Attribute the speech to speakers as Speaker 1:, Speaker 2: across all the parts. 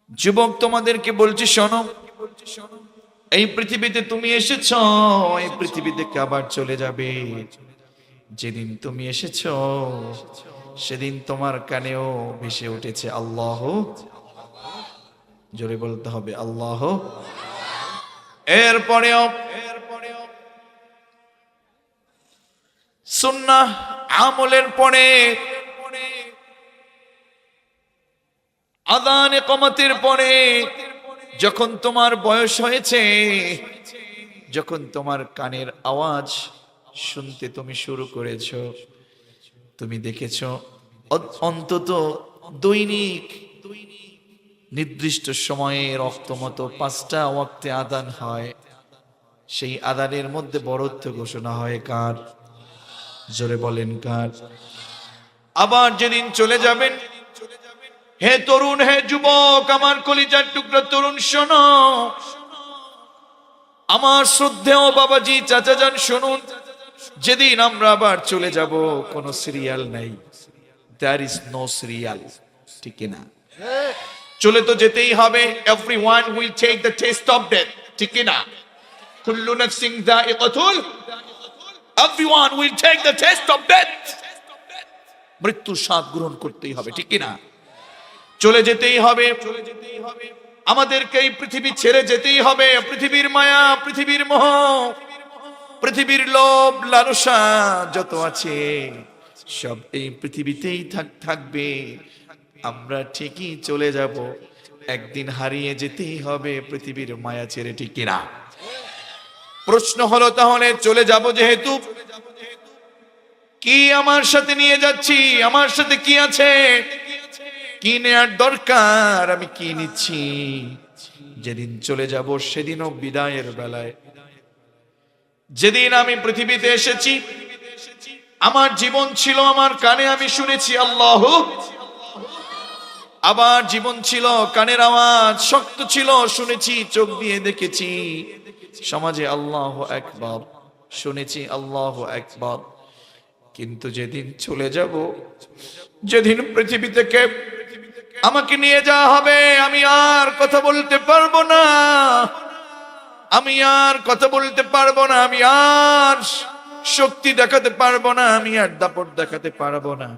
Speaker 1: যুবক তোমাদেরকে বলছি শোনো, এই পৃথিবীতে তুমি এসেছো, এই পৃথিবী থেকে আবার চলে যাবে। যেদিন তুমি এসেছো সেদিন তোমার কানেও ভেসে উঠেছে আল্লাহ, জোরে বলতে হবে আল্লাহ। এরপরেও সুন্নাহ আমলের পরে, আযান ইকামতের পরে যখন তোমার বয়স হয়েছে, যখন তোমার কানের আওয়াজ শুনতে তুমি শুরু করেছো, তুমি দেখেছো অন্তত দৈনিক নির্দিষ্ট সময়ে রক্তমতো 5টা ওয়াক্তে আযান হয়। সেই আযানের মধ্যে বরত্ব ঘোষণা হয় কার? জোরে বলেন কার? আবার যেদিন চলে যাবেন, হে তরুণ, হে যুবক, আমার কলিজার টুকরা তরুণ শোনো, আমার শ্রদ্ধেয় বাবাজি চাচাজান শুনুন, যেদিন আমরা আবার চলে যাব কোনো সিরিয়াল নাই, দেয়ার ইজ নো সিরিয়াল, ঠিক না? চলে তো যেতেই হবে। Everyone will take the test of death, ঠিক না? কুল্লু নাফসিন যায়িকাতুল, everyone will take the test of death. মৃত্যুর স্বাদ গ্রহণ করতেই হবে, ঠিক না? চলে যেতেই হবে, আমাদেরকে এই পৃথিবী ছেড়ে যেতেই হবে। পৃথিবীর মায়া, পৃথিবীর মোহ, পৃথিবীর লোভ লালসা যত আছে সব এই পৃথিবীতেই থাকবে। আমরা ঠিকই চলে যাব, একদিন হারিয়ে যেতেই হবে পৃথিবীর মায়া ছেড়ে, ঠিক কিনা? প্রশ্ন হলো তাহলে চলে যাব যেহেতু, কি আমার সাথে নিয়ে যাচ্ছি? আমার সাথে কি আছে? কি নেয়ার দরকার? আমি কি নিচ্ছি? যেদিন চলে যাব সেদিনও বিদায়ের বেলায়, যেদিন আমি পৃথিবীতে এসেছি, আমার জীবন ছিল, আমার কানে আমি শুনেছি আল্লাহ, আবার জীবন ছিল, কানের আওয়াজ শক্ত ছিল, শুনেছি, চোখ দিয়ে দেখেছি, সমাজে আল্লাহু আকবার শুনেছি, আল্লাহু আকবার। কিন্তু যেদিন চলে যাব, যেদিন পৃথিবী থেকে আমাকে নিয়ে যাওয়া হবে, আমি আর কথা বলতে পারবো না, আমি আর কথা বলতে পারবো না, আমি আর শক্তি দেখাতে পারবো না, আমি আর দাপট দেখাতে পারবো না।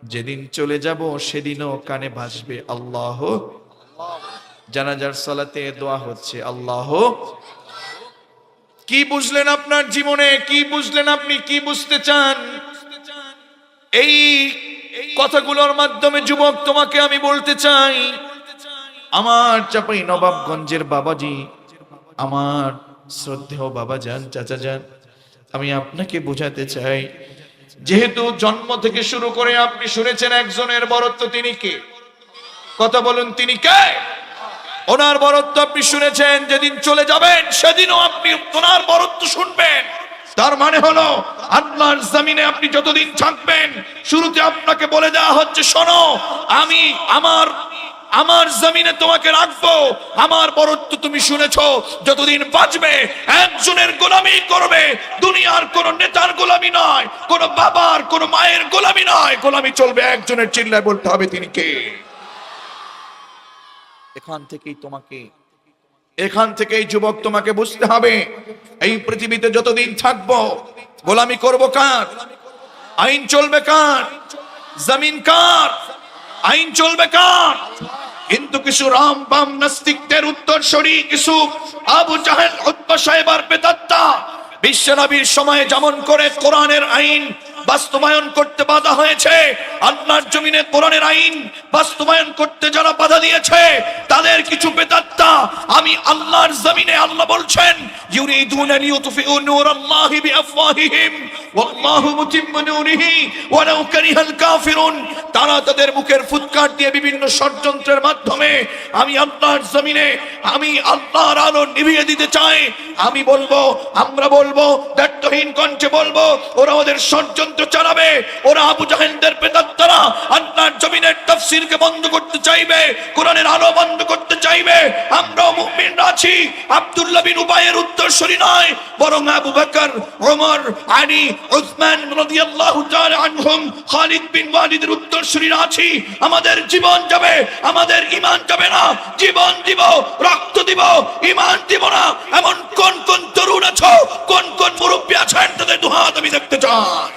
Speaker 1: যেদিন চলে যাব সেদিনও কানে ভাসবে আল্লাহ। জানাজার সালাতে দোয়া হচ্ছে আল্লাহ। কি বুঝলেন আপনার জীবনে? কি বুঝলেন আপনি? কি বুঝতে চান? এই কথাগুলোর মাধ্যমে যুবক তোমাকে আমি বলতে চাই, আমার চাপাই নবাবগঞ্জের বাবাজি, আমার শ্রদ্ধেয় বাবা যান, চাচা যান, আমি আপনাকে বোঝাতে চাই, যেহেতু জন্ম থেকে শুরু করে আপনি শুনেছেন একজনের বরত্ব, তিনি কে? কথা বলুন, তিনি কে? ওনার বরত্ব আপনি শুনেছেন, যেদিন চলে যাবেন সেদিনও আপনি ওনার বরত্ব শুনবেন। তার মানে হলো আল্লাহর জমিনে আপনি যতদিন থাকবেন, শুরুতে আপনাকে বলে দেওয়া হচ্ছে শোনো, আমি আমার জমিনে তোমাকে রাখবো, আমার বরত্ব তুমি শুনেছো, যতদিন বাঁচবে একজনের গোলামি করবে, দুনিয়ার কোন নেতার গোলামি নয়, কোন বাবার কোন মায়ের গোলামি নয়, গোলামি চলবে একজনের। চিল্লায় বলতে হবে তিনি কে? এখান থেকেই যুবক তোমাকে বুঝতে হবে, এই পৃথিবীতে যতদিন থাকবো গোলামি করব কার? আইন চলবে কার? জমিন কার? আইন চলবে কার? কিন্তু কিছু রাম বাম নাস্তিকদের উত্তরসূরি, কিছু আবু জাহেল, উতবা সাহেবার বেদাত্তা, বিশ্বনবীর সময়ে যেমন করে কোরআনের আইন বাস্তবায়ন করতে বাধা হয়েছে, আল্লাহর জমিনে কোরআনের আইন বাস্তবায়ন করতে যারা বাধা দিয়েছে তাদের কিছু বেদাত্তা আমি আল্লাহর জমিনে, আল্লাহ বলছেন ইউরিদুনা লিইউতফিউ নূরাল্লাহি বিআফওয়াহিহিম ওয়াল্লাহু মুতিম্মু নূরিহি ওয়ালাউ কারিহাল কাফিরুন, তারা তাদের মুখের ফুৎকার দিয়ে বিভিন্ন ষড়যন্ত্রের মাধ্যমে আমি আল্লাহর জমিনে, আমি আল্লাহর আলো নিভিয়ে দিতে চাই। আমি বলবো, আমরা বলবো, দায়িত্বহীন কণ্ঠে বলবো, ওরা ওদের ষড়যন্ত্র চালাবে, ওরা আবু জাহেলদের বেদাত্তারা আল্লাহর জমিনের তাফসীরকে বন্ধ করতে চাইবে, কোরআনের আলো বন্ধ বন্ধ করতে চাইবে, আমরাও মুমিনরা আছি। আব্দুল্লাহ বিন উবাইয়ের উত্তরসূরি নয়, বরং আবু বকর, ওমর, আলী, উসমান রাদিয়াল্লাহু তাআলা আনহুম, খালিদ বিন ওয়ালিদের উত্তরসূরিরা আছি। আমাদের জীবন যাবে, আমাদের ঈমান যাবে না। জীবন দিব, রক্ত দিব, ঈমান দিব না এমন কোন কোন তরুণ আছো, কোন কোন মুরব্বী আছেন, তাদের দুহাত আমি দেখতে চাই।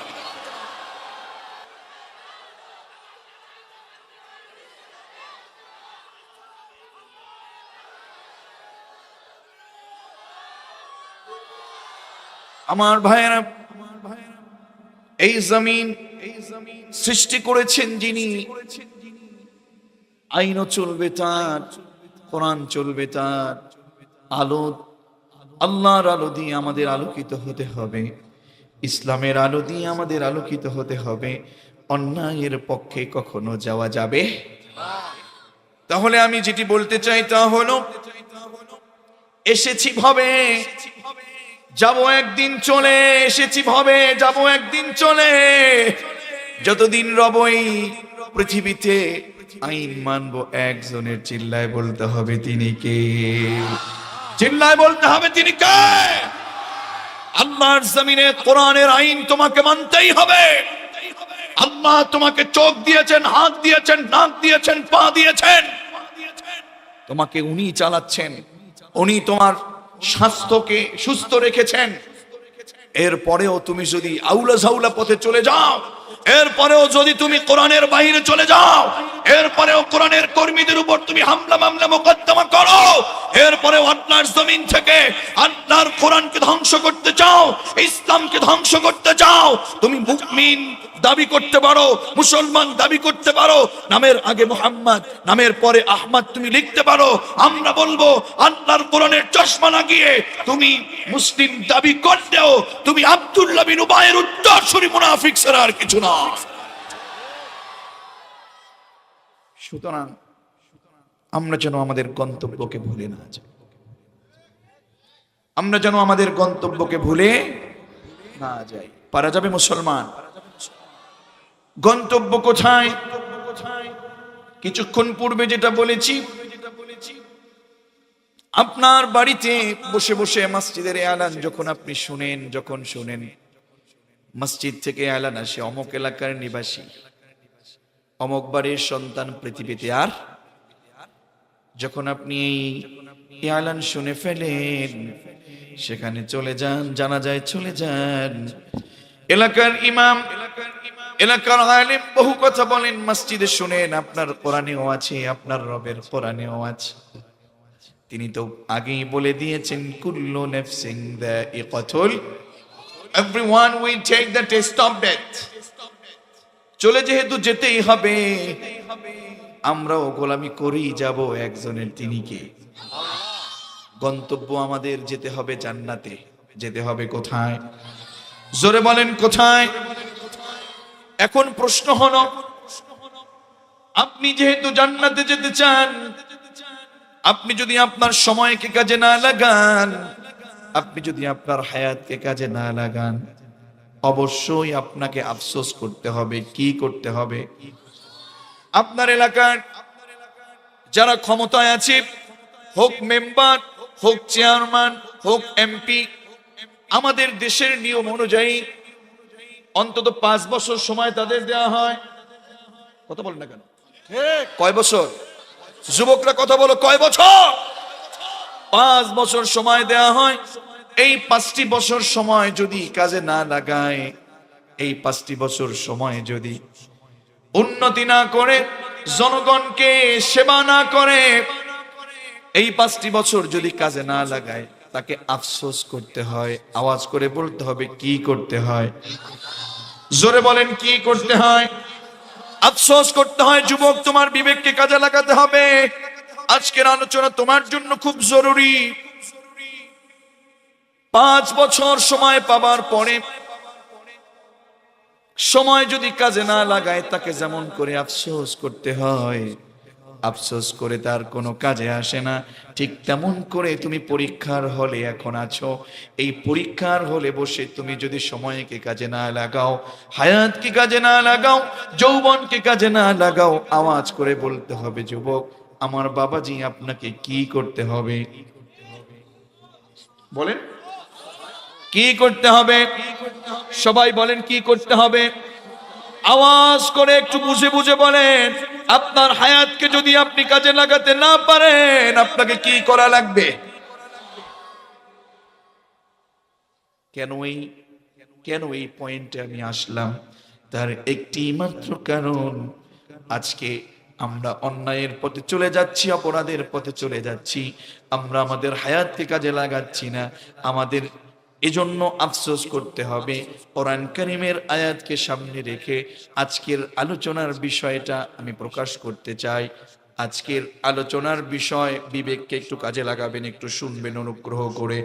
Speaker 1: আমার ভাইয়েরা, এই জমিন সৃষ্টি করেছেন যিনি, আইনও চলবে তার, কোরআন চলবে তার। আলো, আল্লাহর আলো দিয়ে আমাদের আলোকিত হতে হবে, ইসলামের আলো দিয়ে আমাদের আলোকিত হতে হবে। অন্যায়ের পক্ষে কখনো যাওয়া যাবে। তাহলে আমি যেটি বলতে চাই তা হলো, এসেছি ভাবে, যাব একদিন চলে, এসেছি ভাবে, যাব একদিন চলে। যতদিন রবই পৃথিবীতে আইন মানবো একজনের, চিল্লায় বলতে হবে তিনি কে? চিল্লায় বলতে হবে তিনি কে? আল্লাহর জমিনে কোরআনের আইন তোমাকে মানতেই হবে। আল্লাহ তোমাকে চোখ দিয়েছেন, হাত দিয়েছেন, নাক দিয়েছেন, পা দিয়েছেন, তোমাকে উনি চালাচ্ছেন, উনি তোমার স্বাস্থ্যকে সুস্থ রেখেছেন। এরপরেও তুমি যদি আউলা ঝাউলা পথে চলে যাও, এরপরেও যদি তুমি কোরআনের বাইরে চলে যাও, এরপরেও কোরআনের কর্মীদের উপর তুমি হামলা মামলা মোকদ্দমা করো, এরপরেও আল্লাহর জমিন থেকে আল্লাহর কোরআনকে ধ্বংস করতে চাও, ইসলামকে ধ্বংস করতে চাও, তুমি মুমিন দাবি করতে পারো, মুসলমান দাবি করতে পারো, নামের আগে মুহাম্মদ, নামের পরে আহমদ তুমি লিখতে পারো। আমরা বলবো আল্লাহর কোরআনের চশমা লাগিয়ে তুমি মুসলিম দাবি করলেও তুমি আব্দুল্লাহ বিন উবাইয়ের উত্তরসূরি মুনাফিক ছাড়া আর কিছু না। সুতরাং আমরা যেন আমাদের গন্তব্যকে ভুলে না যাই, আমরা যেন আমাদের গন্তব্যকে ভুলে না যাই। পারা যাবে মুসলমান? গন্তব্য কোথায়? কিছুক্ষণ পূর্বে যেটা বলেছি, আপনার বাড়িতে বসে বসে মসজিদের এলান যখন আপনি শুনেন, যখন শুনেন মসজিদ থেকে এলান আসে, অমুক এলাকার নিবাসী, অমুক বাড়ির সন্তান পৃথিবীতে আর, যখন আপনি এই এলান শুনে ফেলেন, সেখানে চলে যান, জানাজায় চলে যান। এলাকার ইমাম, এলাকার আলেম বহু কথা বলেন, মসজিদে শুনেন, আপনার কোরআনেও আছে, আপনার রবের কোরআনেও আছে। তিনি তো আগেই বলে দিয়েছেন, কুল্লু নাফসিন যায়িকাতুল, everyone will take the test of death. চলে যেহেতু যেতেই হবে, আমরাও গোলামি করেই যাব একজনের, তিনি কে? গন্তব্য আমাদের যেতে হবে জান্নাতে। যেতে হবে কোথায়? জোরে বলেন কোথায়? এখন প্রশ্ন হলো, আপনি যেহেতু জান্নাতে যেতে চান, আপনি যদি আপনার সময়কে কাজে না লাগান, আপনি যদি আপনার হায়াতকে কাজে না লাগান, অবশ্যই আপনাকে আফসোস করতে হবে। কি করতে হবে? আপনার এলাকার যারা ক্ষমতায় আছে, হোক মেম্বার, হোক চেয়ারম্যান, হোক এমপি, আমাদের দেশের নিয়ম অনুযায়ী অন্তত 5 বছর সময় তাদের দেওয়া হয়। কথা বলেন না কেন? কয় বছর? যুবকরা কথা বলো, কয় বছর? 5 বছর সময় দেওয়া হয়। এই 5টি বছর সময় যদি কাজে না লাগায়, এই 5টি বছর সময় যদি উন্নতি না করে, জনগণকে সেবা না করে, এই 5টি বছর যদি কাজে না লাগায়, তাকে আফসোস করতে হয়। আওয়াজ করে বলতে হবে, কি করতে হয়? জোরে বলেন, কি করতে হয়? আফসোস করতে হয়। যুবক, তোমার বিবেককে কাজে লাগাতে হবে। আজকের আলোচনা তোমার জন্য খুব জরুরি। 5 বছর সময় পাবার পরে সময় যদি কাজে না লাগায়, তাকে যেমন করে আফসোস করতে হয়, আফসোস করে তার কোনো কাজে আসে না, ঠিক তেমন করে তুমি পরীক্ষার হলে এখন আছো। এই পরীক্ষার হলে বসে তুমি যদি সময়কে কাজে না লাগাও, হায়াতকে কাজে না লাগাও, যৌবনকে কাজে না লাগাও, আওয়াজ করে বলতে হবে, যুবক, আমার বাবাজি আপনাকে কি করতে হবে? বলেন কি করতে হবে? সবাই বলেন কি করতে হবে? আওয়াজ করে একটু বুঝে বুঝে বলেন। আপনার হায়াতকে যদি আপনি কাজে লাগাতে না পারেন, আপনাকে কি করা লাগবে? কেন এই পয়েন্টে আমি আসলাম? তার একটি মাত্র কারণ, আজকে আমরা অন্যায়ের পথে চলে যাচ্ছি, অপরাধের পথে চলে যাচ্ছি, আমরা আমাদের হায়াতকে কাজে লাগাচ্ছি না। আমাদের এজন্য আফসোস করতে হবে। কোরআন কারীমের আয়াতকে সামনে রেখে আজকের আলোচনার বিষয়টা আমি প্রকাশ করতে চাই। আজকের আলোচনার বিষয়, বিবেককে একটু কাজে লাগাবেন, একটু শুনবেন অনুগ্রহ করে।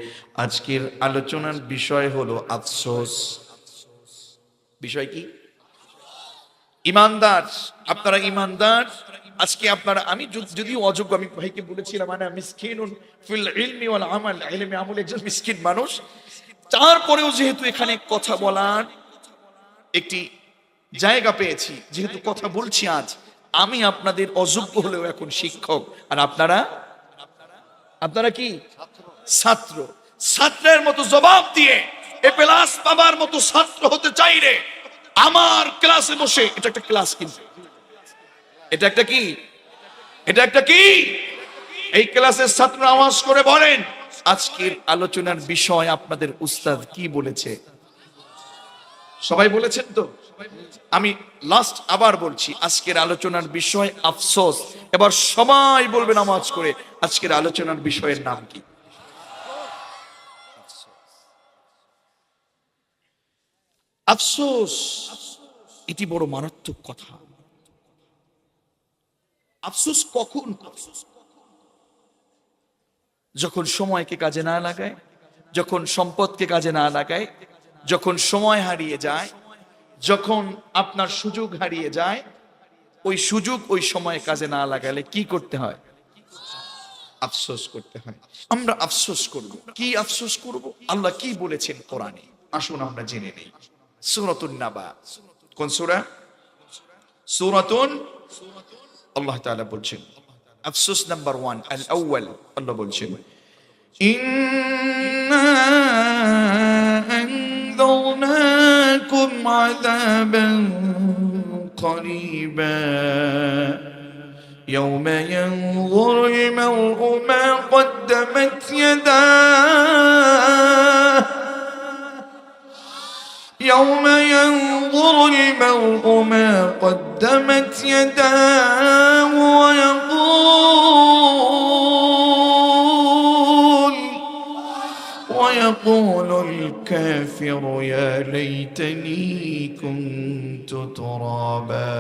Speaker 1: আজকের আলোচনার বিষয় হলো আফসোস। বিষয় কি? ইমানদার। আপনারা ইমানদার। আজকে আপনারা, আমি যদিও অযোগ্য, আমি ভাইকে বলেছিলাম আনা মিসকিনুন ফিল ইলমি ওয়াল আমাল, ইলমে আমলে একজন মিসকিন মানুষ। তারপরেও যেহেতু এখানে কথা বলার একটি জায়গা পেয়েছি, যেহেতু কথা বলছি আজ, আমি আপনাদের অযোগ্য হলেও এখন শিক্ষক, আর আপনারা কি ছাত্র। ছাত্রের মতো জবাব দিয়ে এ প্লাস পাবার মতো ছাত্র হতে চাইলে আমার ক্লাসে বসে, এটা একটা ক্লাস, কিন্তু এটা একটা কি, এই ক্লাসের ছাত্র আওয়াজ করে বলেন আজকের আলোচনার বিষয় আপনাদের উস্তাদ কি বলেছে? সবাই বলেছেন তো? আমি লাস্ট আবার বলছি, আজকের আলোচনার বিষয় আফসোস। এবার সবাই বলবেন আওয়াজ করে, আজকের আলোচনার বিষয়ের নাম কি? আফসোস। এটি বড় মারাত্মক কথা। আফসোস কখন? যখন সময়কে কাজে না লাগায়, যখন সম্পদকে কাজে না লাগায়, যখন সময় হারিয়ে যায়, যখন আপনার সুযোগ হারিয়ে যায়, ওই সুযোগ ওই সময় কাজে না লাগালে কি করতে হয়? আফসোস করতে হয়। আমরা আফসোস করব। কি আফসোস করব? আল্লাহ কি বলেছেন কোরআনে? আসুন আমরা জেনে নেই। সূরাতুন নাবা। কোন সূরা? সূরাতুন, আল্লাহ তাআলা বলছেন, আফসোস নাম্বার 1 আল আউয়াল, আল্লাহ বলছেন ইন্না আনযারনাকুম আযাবান করিবা ইয়াওমা ইয়ানযুরুল মার'উ মা কদ্দামাত ইয়াদাহু يوم ينظر المرء ما قدمت يداه ويقول الكافر يا ليتني كنت ترابا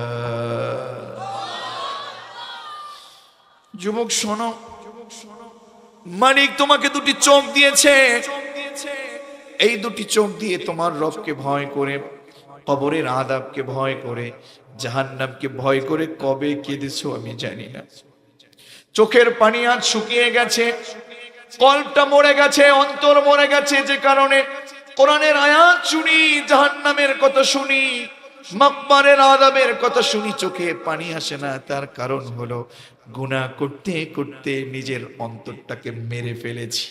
Speaker 1: যুবক শোনো, মালিক তোমাকে দুটি চোখ দিয়েছে। এই দুটি চোখ দিয়ে তোমার রবকে ভয় করে, কবরের আযাবকে ভয় করে, জাহান্নামকে ভয় করে কবে কেঁদেছো আমি জানি না। চোখের পানি আজ শুকিয়ে গেছে, কল্পটা মরে গেছে, অন্তর মরে গেছে। যে কারণে কোরআনের আয়াত শুনি, জাহান্নামের কথা শুনি, মাকবারের আযাবের কথা শুনি, চোখে পানি আসে না। তার কারণ হলো গুনাহ করতে করতে নিজের অন্তরটাকে মেরে ফেলেছি।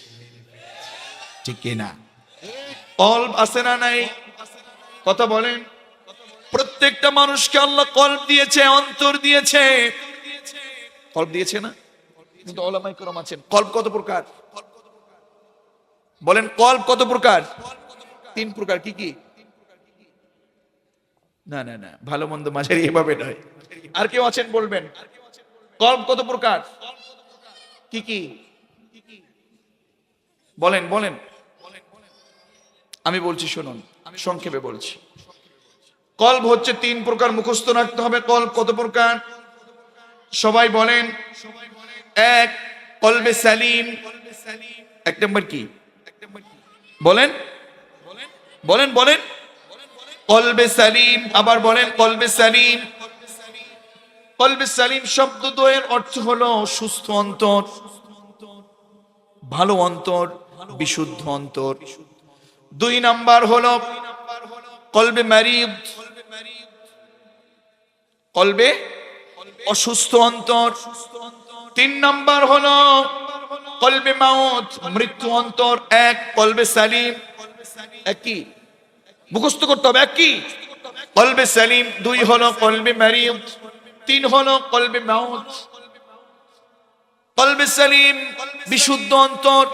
Speaker 1: ঠিক না? কলব আছে না নাই? কথা বলেন। প্রত্যেকটা মানুষকে আল্লাহ কলব দিয়েছে, অন্তর দিয়েছে। কলব দিয়েছে না? কিন্তু উলামায়ে কেরাম আছেন, কলব কত প্রকার? বলেন কলব কত প্রকার? 3 প্রকার। কি কি? না না না, ভালো মন্দ মাঝারি এভাবে নয়। আর কেউ আছেন বলবেন কলব কত প্রকার? কি কি? বলেন বলেন। আমি বলছি শুনুন, সংক্ষেপে বলছি। কলব হচ্ছে 3 প্রকার, মুখস্থ রাখতে হবে। কলব কত প্রকার? সবাই বলেন। 1 কলবে সালিম। 1 নম্বর কি? বলেন বলেন বলেন। কলবে সালিম। আবার বলেন কলবে সালিম। কলবে সালিম শব্দদ্বয়ের অর্থ হলো সুস্থ অন্তর, ভালো অন্তর, বিশুদ্ধ অন্তর। 2 নাম্বার হলো কলবে মারিদ, কলবে অসুস্থ অন্তর। তিন নাম্বার হলো কলবে মাউত, মৃত্যু অন্তর। এক কলবে সালিম, একই মুখস্থ করতে হবে, একই কলবে সালিম। দুই হলো কলবে মারিদ, তিন হলো কলবে মাউত। কলবে সালিম বিশুদ্ধ অন্তর,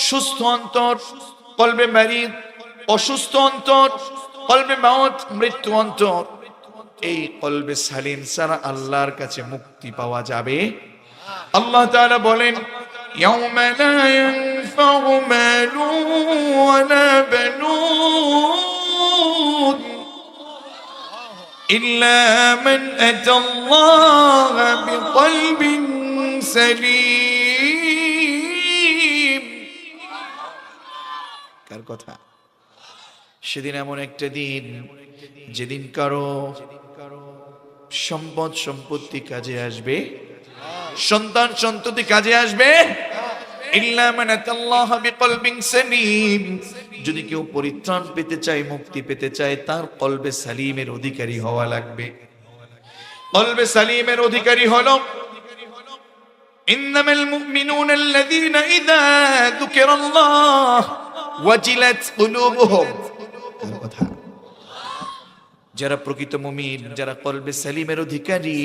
Speaker 1: সুস্থ অন্তর। কলবে মারিদ অসুস্থ অন্তর। কলবে মাউত মৃত্যু অন্তর। এই কলবে সালিম ছাড়া আল্লাহর কাছে মুক্তি পাওয়া যাবে। আল্লাহ তাআলা বলেন, ইয়াউমা লা ইয়ানফাউ মালুন ওয়ালা বানুন ইল্লা মান আতাল্লাহা বিকলবিন সালিম। কার কথা? সেদিন এমন একটা দিন যেদিন কারো সম্পদ সম্পত্তি কাজে আসবে, সন্তান সন্ততি কাজে আসবে, ইল্লা মান আতাল্লাহা বিকলবিন সালিম। যদি কেউ পরিত্রাণ পেতে চায়, মুক্তি পেতে চায়, তার কলবে সালিমের অধিকারী হওয়া লাগবে। কলবে সালিমের অধিকারী হলো ইন্নামাল মুমিনুনা আল্লাযীনা ইযা যুকিরাল্লাহ ওয়াজিলাত কুলুবুহুম। কথা, যারা প্রকৃত মুমিন, যারা কলবে সালিমের অধিকারী,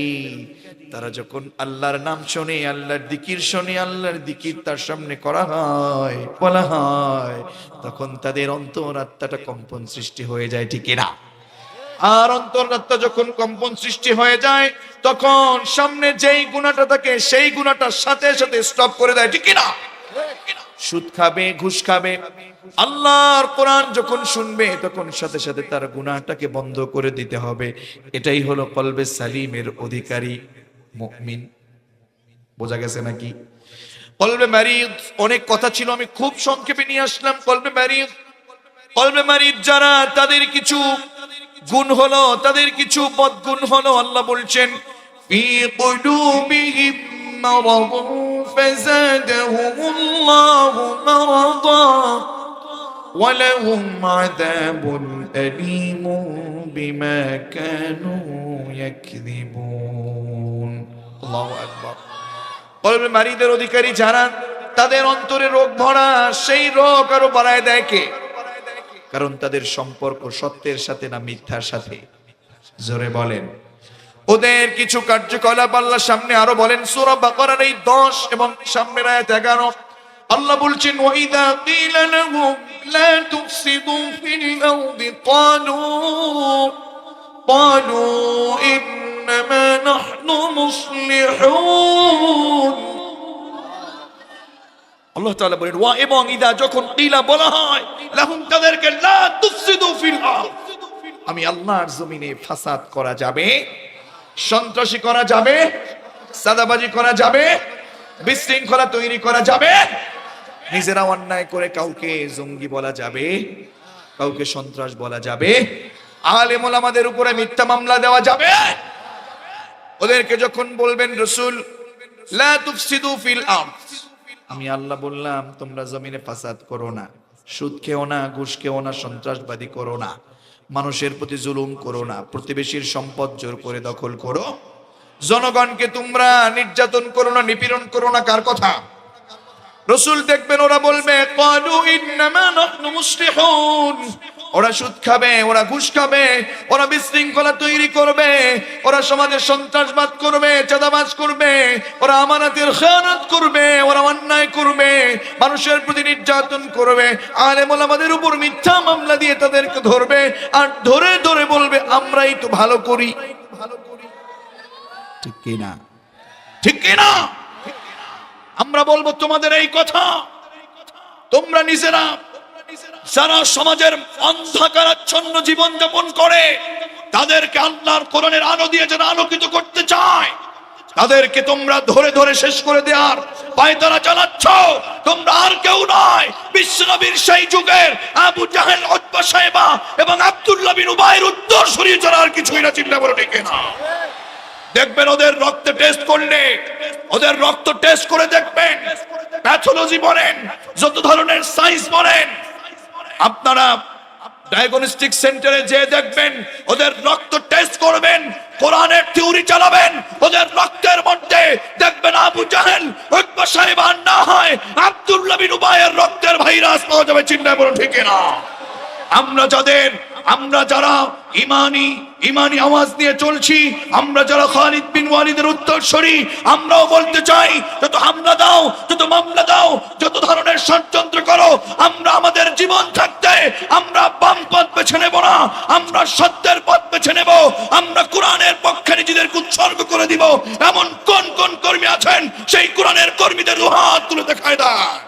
Speaker 1: তারা যখন আল্লাহর নাম শোনে, আল্লাহর জিকির শোনে, আল্লাহর জিকির তার সামনে করা হয়, বলা হয়, তখন তাদের অন্তরাত্মাটা কম্পন সৃষ্টি হয়ে যায়, ঠিক না? আর অন্তরাত্মা যখন কম্পন সৃষ্টি হয়ে যায়, তখন সামনে যেই গুনাহটা থাকে সেই গুনাহটার সাথে সাথে স্টপ করে দেয়, ঠিক না? সুদ খাবে, ঘুষ খাবে, আল্লাহর কোরআন যখন শুনবে, তখন সাথে সাথে তার গুনাহটাকে বন্ধ করে দিতে হবে। এটাই হলো কলবে সালিমের অধিকারী মুমিন। বোঝা গেছে নাকি? কলবে মারিদ, অনেক কথা ছিল, আমি খুব সংক্ষেপে নিয়ে আসলাম। কলবে মারিদ, কলবে মারিদ যারা, তাদের কিছু গুণ হলো, তাদের কিছু বদগুণ হলো। আল্লাহ বলছেন, ফি কুলুবিহিম মারাদুন ফাযাদাহুমুল্লাহু মারাদা ওয়ালাহুম আযাবুন আলীমুন বিমা কানু ইয়াকযিবুন। আল্লাহু আকবার। কলবে মারিদের অধিকারী যারা, তাদের অন্তরে রোগ ভরা, সেই রোগ আরো বাড়ায় দেয় কে? কারণ তাদের সম্পর্ক সত্যের সাথে না মিথ্যার সাথে? জোরে বলেন। ওদের কিছু কার্যকলাপ আল্লাহ সামনে আরো বলেন। সূরা বাকারার এই 10 এবং সামনের আয়াত 11 আল্লাহ বলছেন, ওয়াইদা কিলা লাহুম লা তুফসিদু ফিল আরদি ক্বালু ইন্নামা নাহনু মুসলিহুন। আল্লাহ তাআলা বলেন, ওয়া এবং ইদা যখন কিলা বলা হয় লাহুম তাদেরকে, লা তুফসিদু ফিল আরদ, আমি আল্লাহর জমিনে ফাসাদ করা যাবে, সন্ত্রাসী করা যাবে, সাদাবাজি করা যাবে, বিশৃঙ্খলা তৈরি করা যাবে, নিজেরা অন্যায় করে কাউকে জঙ্গি বলা যাবে, কাউকে সন্ত্রাস বলা যাবে, আলেম ওলামাদের উপরে মিথ্যা মামলা দেওয়া যাবে। ওদেরকে যখন বলবেন রাসূল, লা তুফসিদু ফিল আরদ, আমি আল্লাহ বললাম তোমরা জমিনে ফাসাদ করো না, সুদ খেও না, ঘুষ খেও না, সন্ত্রাসবাদী করো না, মানুষের প্রতি জুলুম করো না, প্রতিবেশীর সম্পদ জোর করে দখল করো, জনগণকে তোমরা নির্যাতন করো না, নিপীড়ন করো না। কার কথা? রাসূল দেখবেন ওরা বলবে, ক্বালু ইন্নামা নাহনু মুসলিহুন, ওরা সুদ খাবে, ওরা ঘুষ খাবে, ওরা বিশৃঙ্খলা তৈরি করবে, ওরা সমাজে সন্ত্রাসবাদ করবে, চাঁদাবাজ করবে, ওরা আমানতের খেয়ানত করবে, ওরা অন্যায় করবে, মানুষের প্রতি নির্যাতন করবে, আলেম ওলামাদের উপর মিথ্যা মামলা দিয়ে তাদেরকে ধরবে, আর ধরে ধরে বলবে আমরাই তো ভালো করি। ঠিক কি না? ঠিক কি না? আমরা বলবো তোমাদের এই কথা, তোমরা নিজেরা যারা সমাজের অন্ধকারাচ্ছন্ন জীবন যাপন করে, তাদেরকে আল্লাহর কোরআনের আলো দিয়ে যারা আলোকিত করতে চায়, তাদেরকে তোমরা ধরে ধরে শেষ করে দেওয়ার পায়তারা চালাচ্ছ। তোমরা আর কেউ নয়, বিশ্বনবীর সেই যুগের আবু জাহেল, উতবা, শায়বা এবং আব্দুল্লাহ বিন উবাইর উত্তরসূরি ছাড়া আর কিছুই না। চিন্তা করে ঠিক না? দেখবেন ওদের রক্ত টেস্ট করলে, ওদের রক্ত টেস্ট করে দেখবেন, প্যাথোলজি বলেন, যত ধরনের সায়েন্স বলেন, আপনারা ডায়াগনস্টিক সেন্টারে যে দেখবেন ওদের রক্ত টেস্ট করবেন, কোরআনের থিওরি চালাবেন, ওদের রক্তের মধ্যে দেখবেন আবু জাহেল, উতবা সাইবা না হয় আব্দুল্লাহ বিন উবাইয়ের রক্তের ভাইরাস পাওয়া যাবে। চিন্তা করুন ঠিক না? আমরা যারা ইমানি আওয়াজ নিয়ে চলছি, আমরা যারা খালিদ বিন ওয়ালিদের উত্তরসূরি, আমরাও বলতে চাই যত হামলা দাও, যত মামলা দাও, যত ধরনের ষড়যন্ত্র করো, আমরা আমাদের জীবন থাকতে আমরা বাম পথ বেছে নেব না, আমরা সত্যের পথ বেছে নেব, আমরা কোরআনের পক্ষে নিজেদেরকে উৎসর্গ করে দিব। এমন কোন কোন কর্মী আছেন সেই কোরআনের কর্মীদের দুহাত তুলে দেখায় দেন।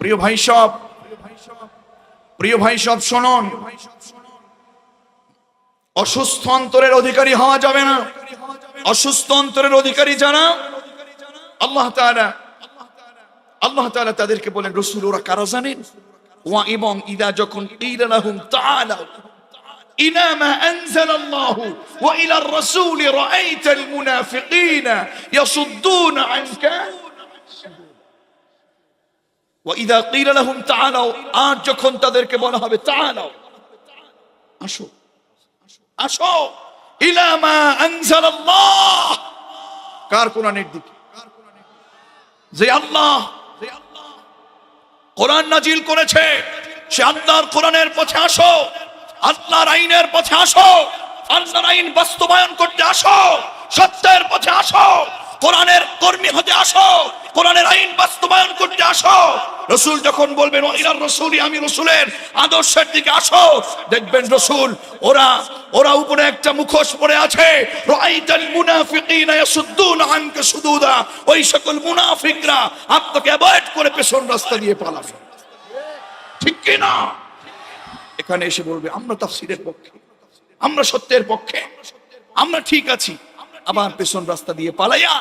Speaker 1: প্রিয় ভাই সব শুনুন, অসুস্থ অন্তরের অধিকারী হওয়া যাবে না। অসুস্থ অন্তরের অধিকারী যারা, আল্লাহ তাআলা তাদেরকে বলেন রাসূল ওরা কারা জানেন? ওয়া এবং ইদা যখন ইলা লাহুম তাআলা ইলা মা আনজালাল্লাহু ওয়া ইলার রাসূলি রাআইতাল মুনাফিকিনা ইয়াসুদ্দুনা আনকা ওয়াইদা ক্বিলা লাহুম তাআলাউ, আর যখন তাদেরকে বলা হবে তাআলাউ, আসো আসো, ইলা মা আনজালাল্লাহ, কার কোরআনের দিকে? যে আল্লাহ কোরআন নাজিল করেছে, সে আল্লাহর কোরআনের পথে আসো, আল্লাহর আইনের পথে আসো, আল্লাহর আইন বাস্তবায়ন করতে আসো, সত্যের পথে আসো, কোরআনের কর্মী হতে আসো, কোরআনের আইন বাস্তবায়ন করতে আসো। রাসূল যখন বলবেন ইলার রাসূলি, আমি রাসূলের আদর্শের দিকে আসো, দেখবেন রাসূল ওরা উপরে একটা মুখোশ পরে আছে, রাআইতাল মুনাফিকিনা ইয়াসুদ্দুনা আনকা সুদুদা, ওই সকল মুনাফিকরা আপনাকে অ্যাভয়েড করে পেছন রাস্তা দিয়ে পালাবে। ঠিক কি না? এখানে এসে বলবে আমরা তাফসীরের পক্ষে, আমরা সত্যের পক্ষে, আমরা ঠিক আছি, আবার পেছন রাস্তা দিয়ে পালাইয়া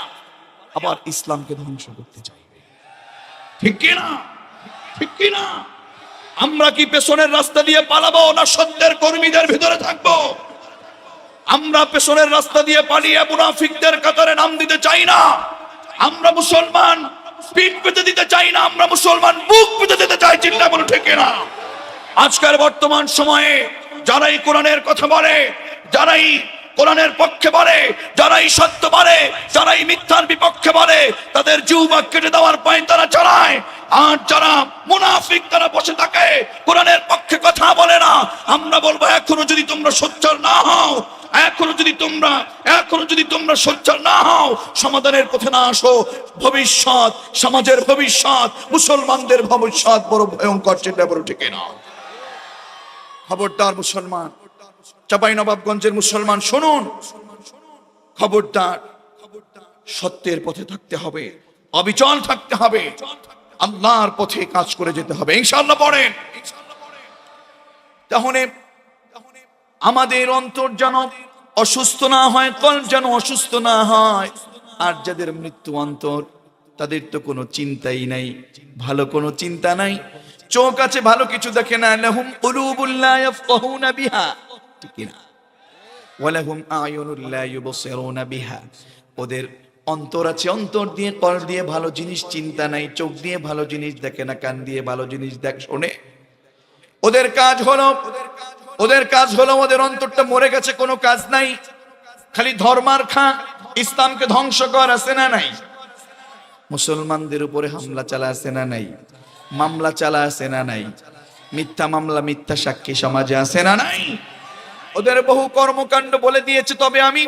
Speaker 1: আবার ইসলামকে ধ্বংস করতে চাইবে। ঠিক কি না? ঠিক কি না? আমরা কি পেছনের রাস্তা দিয়ে পালাবো না সত্যের কর্মীদের ভিতরে থাকবো? আমরা পেছনের রাস্তা দিয়ে পালিয়ে মুনাফিকদের কাতারে নাম দিতে চাই না। আমরা মুসলমান পিঠ পেতে দিতে চাই না, আমরা মুসলমান বুক পেতে দিতে চাই। চিন্তা বলো ঠিক না? আজকের বর্তমান সময়ে যারাই কোরআনের কথা বলে, যারাই কোরআনের পক্ষে বলে, যারাই সত্য বলে, যারাই মিথ্যার বিপক্ষে বলে, তাদের জিহ্বা কেটে দেওয়ার পায় তারা চালায়। আর যারা মুনাফিক তারা বসে থাকে, কোরআনের পক্ষে কথা বলে না। আমরা বলবো এখনো যদি তোমরা সোচ্চার না হও, এখনো যদি তোমরা সোচ্চার না হও, সমাধানের পথে না আসো, ভবিষ্যৎ, সমাজের ভবিষ্যৎ, মুসলমানদের ভবিষ্যৎ বড় ভয়ঙ্কর। চিন্তা বড় ঠিক না? খবরদার মুসলমান, চাঁপাইনবাবগঞ্জের মুসলমান শুনুন, খবরদার, সত্যের পথে থাকতে হবে, অবিচল থাকতে হবে, আল্লাহর পথে কাজ করে যেতে হবে ইনশাআল্লাহ। পড়েন, তাহলে আমাদের অন্তর যেন অসুস্থ না হয়, কলব যেন অসুস্থ না হয়। আর যাদের মৃত্যু অন্তর, তাদের তো কোনো চিন্তাই নাই, ভালো কোনো চিন্তা নাই, চোখ আছে ভালো কিছু দেখে না। লাহুম কুলুবুল লা ইয়াফকাহুনা বিহা, ঠিক না? ওয়ালাহুম আয়ুনুল লা ইউবসিরুনা বিহা, ওদের অন্তর আছে, অন্তর দিয়ে কলব দিয়ে ভালো জিনিস চিন্তা নাই, চোখ দিয়ে ভালো জিনিস দেখে না, কান দিয়ে ভালো জিনিস শোনে। ওদের কাজ হলো ওদের অন্তরটা মরে গেছে, কোনো কাজ নাই, খালি ধর্মার খা, ইসলামকে ধ্বংস কর, আছে না নাই? মুসলমানদের উপরে হামলা চালা আছে না নাই? মামলা চালা আছে না নাই? মিথ্যা মামলা, মিথ্যা সাক্ষী সমাজে আছে না নাই? ওদের বহু কর্মকাণ্ড বলে দিয়েছে। তবে আমি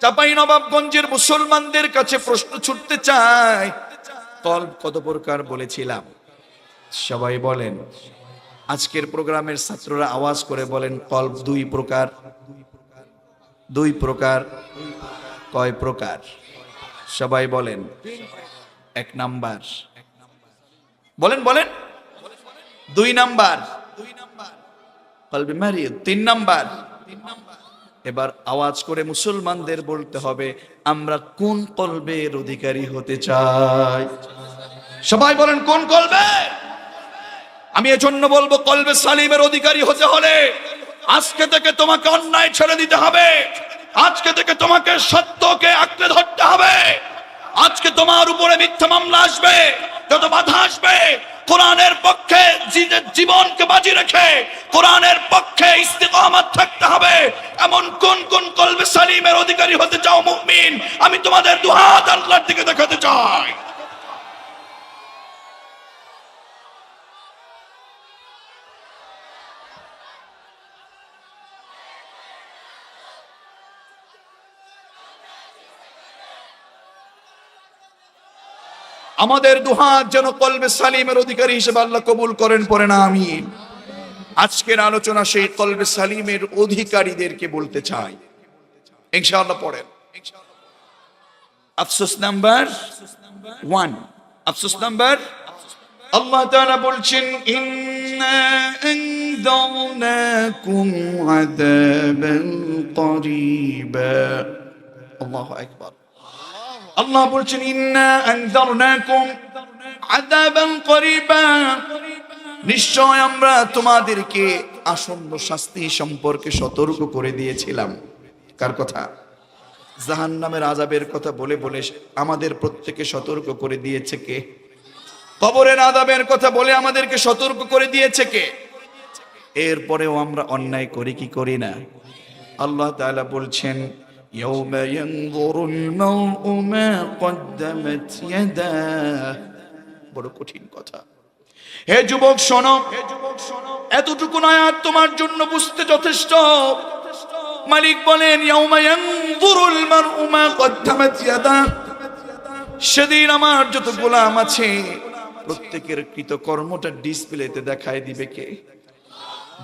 Speaker 1: চাঁপাইনবাবগঞ্জের মুসলমানদের কাছে প্রশ্ন ছুটতে চাই, কলব কত প্রকার বলেছিলাম? সবাই বলেন, আজকের প্রোগ্রামের ছাত্ররা আওয়াজ করে বলেন, কলব দুই প্রকার। দুই প্রকার। কয় প্রকার? সবাই বলেন। এক নাম্বার বলেন, বলেন। দুই নাম্বার কলবে মারিদ। তিন নাম্বার। এবার আওয়াজ করে মুসলমানদের বলতে হবে, আমরা কোন কলবের অধিকারী হতে চাই? সবাই বলেন, কোন কলবে? আমি এজন্য বলবো, কলবে সালিমের অধিকারী হতে হলে আজকে থেকে তোমাকে অন্যায় ছেড়ে দিতে হবে, আজকে থেকে তোমাকে সত্যকে আঁকড়ে ধরতে হবে। আজকে তোমার উপরে মিথ্যা মামলা আসবে, যত বাধা আসবে, কোরআনের পক্ষে জীবনকে বাজি রেখে কোরআনের পক্ষে ইস্তিকামত থাকতে হবে। এমন কোন কোন কলবে সালিমের অধিকারী হতে চাও মুমিন? আমি তোমাদের দুহাত আল্লাহর দিকে দেখাতে চাই। আমাদের দুহাত যেন কলবে সালিমের অধিকারী হিসেবে আল্লাহ কবুল করেন, পড়ে না আমিন। আজকের আলোচনা সেই কলবে সালিমের অধিকারীদেরকে বলতে চাই, ইনশাআল্লাহ পড়েন। আফসোস নাম্বার 1, আফসোস নাম্বার, আল্লাহ তাআলা বলছেন ইন্না আনযারনাকুম আযাবান করিবা। আল্লাহু আকবার। আল্লাহ বলছেন ইন্না আনযারনাকুম আযাবান করিবা, নিশ্চয় আমরা তোমাদেরকে আসন্ন শাস্তি সম্পর্কে সতর্ক করে দিয়েছিলাম। কার কথা? জাহান্নামের আযাবের কথা বলে বলে আমাদের প্রত্যেককে সতর্ক করে দিয়েছে কে? কবরের আযাবের কথা বলে আমাদেরকে সতর্ক করে দিয়েছে কে? এরপরেও আমরা অন্যায় করি কি করি না? আল্লাহ তাআলা বলছেন ইয়াউমা ইয়ানযুরুল মার'উ মা কদ্দামাত ইয়াদাহ। বড় কঠিন কথা। হে যুবক শোনো, এতটুকু আয়াত তোমার জন্য বুঝতে যথেষ্ট। মালিক বলেন ইয়াউমা ইয়ানযুরুল মার'উ মা কদ্দামাত ইয়াদাহ, সেদিন আমার যত গোলাম আছে প্রত্যেকের কৃতকর্মটা ডিসপ্লেতে দেখায় দিবে কে?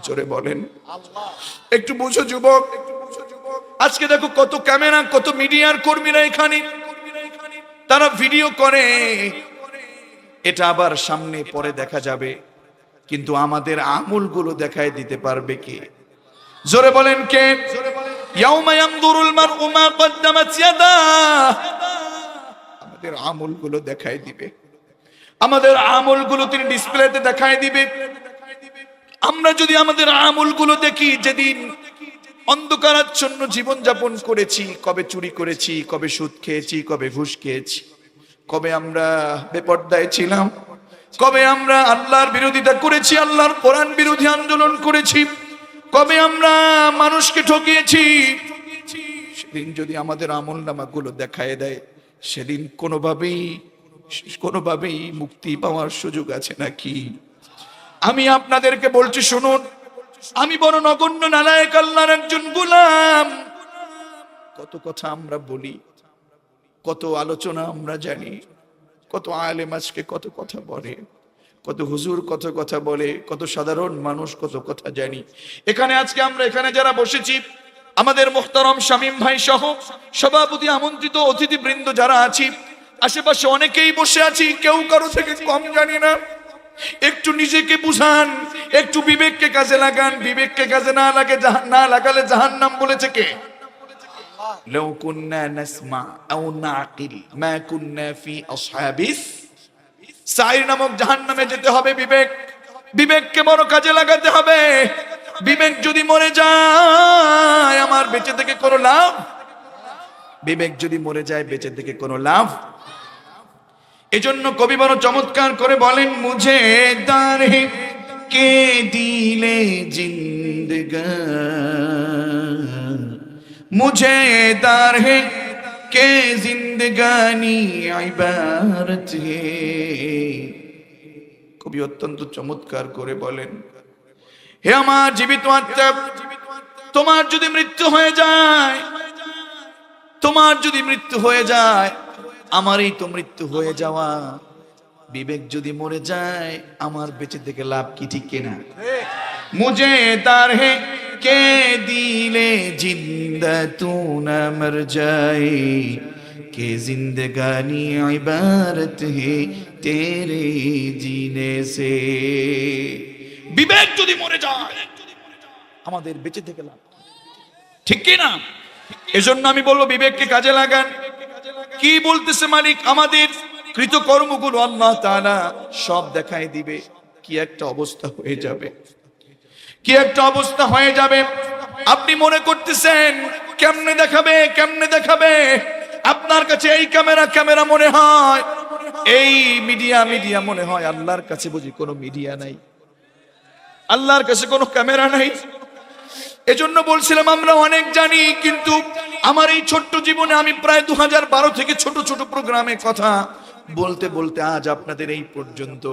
Speaker 1: জোরে বলেন আল্লাহ। একটু বুঝো যুবক, আজকে দেখো কত ক্যামেরা, কত মিডিয়ার কর্মীরা এখানে, তারা ভিডিও করে, এটা আবার সামনে পরে দেখা যাবে, কিন্তু আমাদের আমলগুলো দেখায় দিতে পারবে কে? জোরে বলেন কে? ইয়াউমা ইয়ানযুরুল মার'উ মা কদ্দামাত ইয়াদাহ, আমাদের আমলগুলো দেখায় দিবে, আমাদের আমলগুলো তিনি ডিসপ্লেতে দেখায় দিবে। আমরা যদি আমাদের আমলগুলো দেখি, যেদিন অন্ধকারাচ্ছন্ন জীবন যাপন করেছি, কবে চুরি করেছি, কবে সুদ খেয়েছি, কবে ঘুষ খেয়েছি, কবে আমরা বেপরদায় ছিলাম, কবে আমরা আল্লাহর বিরোধিতা করেছি, আল্লাহর কোরআন বিরোধী আন্দোলন করেছি, কবে আমরা মানুষকে ঠকিয়েছি, সেদিন যদি আমাদের আমলনামাগুলো দেখায় দেয়, সেদিন কোনোভাবেই মুক্তি পাওয়ার সুযোগ আছে নাকি? আমি আপনাদেরকে বলছি শুনুন, আমি বড় নগণ্য নালায়েক আল্লাহর একজন গোলাম। কত কথা আমরা বলি, কত আলোচনা আমরা জানি, কত আলেম আজকে কত কথা বলে, কত হুজুর কত কথা বলে, কত সাধারণ মানুষ কত কথা জানি। এখানে আজকে আমরা এখানে যারা বসেছি, আমাদের মুহতারাম শামীম ভাই সহ সভাপতি আমন্ত্রিত অতিথিবৃন্দ যারা আছি, আশেপাশে অনেকেই বসে আছি, কেউ কারো থেকে কম জানি না। একটু নিজেকে বুঝান, একটু বিবেককে কাজে লাগান। বিবেককে কাজে না লাগালে জাহান্নাম বলেছে কে? লাউ কুন্না নাসমা আও নাকিল মা কুন্না ফি আসহাবিস সাইর নামক জাহান্নামে যেতে হবে। বিবেককে বড় কাজে লাগাতে হবে। বিবেক যদি মরে যায়, আমার বেঁচে থেকে কোনো লাভ? বিবেক যদি মরে যায়, বেঁচে থেকে কোনো লাভ? এজন্য কবি বড় চমৎকার করে বলেন, মুঝে দারে কে দিলে জিন্দগানি, মুঝে দারে কে জিন্দগানি ইবারত হে। কবি অত্যন্ত চমৎকার করে বলেন, হে আমার জীবিত আত্মা, তোমার যদি মৃত্যু হয়ে যায়, তোমার যদি মৃত্যু হয়ে যায়, আমারই তো মৃত্যু হয়ে যাওয়া। বিবেক যদি মরে যায়, আমার বেঁচে থেকে লাভ কি? ঠিক কিনা? মুঝে তার হে কে দিলে জিন্দা তু না মর যায়, কে জিন্দগানি ইবারত হে তেরে জিনে সে। বিবেক যদি মরে যায়, আমাদের বেঁচে থেকে লাভ ঠিক কিনা? এজন্য আমি বলবো, বিবেককে কাজে লাগান। কি বলতেছে মালিক? আমাদের কৃতকর্মগুলো আল্লাহ তাআলা সব দেখায় দিবে। কি একটা অবস্থা হয়ে যাবে, কি একটা অবস্থা হয়ে যাবে। আপনি মনে করতেছেন কেমনে দেখাবে, কেমনে দেখাবে। আপনার কাছে এই ক্যামেরা মনে হয়, এই মিডিয়া মনে হয়। আল্লাহর কাছে বুঝি কোনো মিডিয়া নাই, আল্লাহর কাছে কোনো ক্যামেরা নাই। এজন্য বলছিলাম আমরা অনেক জানি, কিন্তু আমার এই ছোট্ট জীবনে আমি প্রায় 2012 থেকে ছোট ছোট প্রোগ্রামে কথা বলতে বলতে আজ আপনাদের এই পর্যন্ত,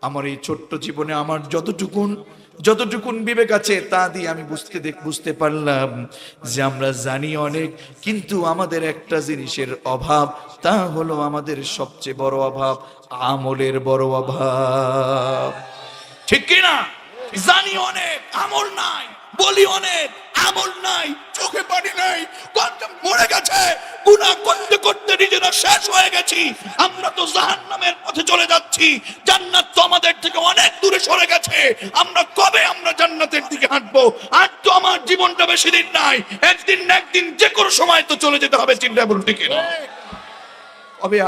Speaker 1: আমার এই ছোট্ট জীবনে আমার যতটুকুন বিবেক আছে তা দিয়ে আমি বুঝতে পারলাম যে আমরা জানি অনেক, কিন্তু আমাদের একটা জিনিসের অভাব, তা হলো আমাদের সবচেয়ে বড় অভাব আমলের বড় অভাব। ঠিক কিনা? জানি অনেক, আমল নাই, বলি অনেক, আমল নাই, চোখে পানি নাই, কত মরে গেছে, গুনাহ করতে করতে নিজেরা শেষ হয়ে গেছি। আমরা তো জাহান্নামের পথে চলে যাচ্ছি, জান্নাত তো আমাদের থেকে অনেক দূরে সরে গেছে। কবে আমরা জান্নাতের দিকে হাঁটবো? আর তো আমার জীবনটা বেশি দিন নাই, একদিন না একদিন যে কোনো সময় তো চলে যেতে হবে। চিন্তা বলুন, ঠিক না? কবে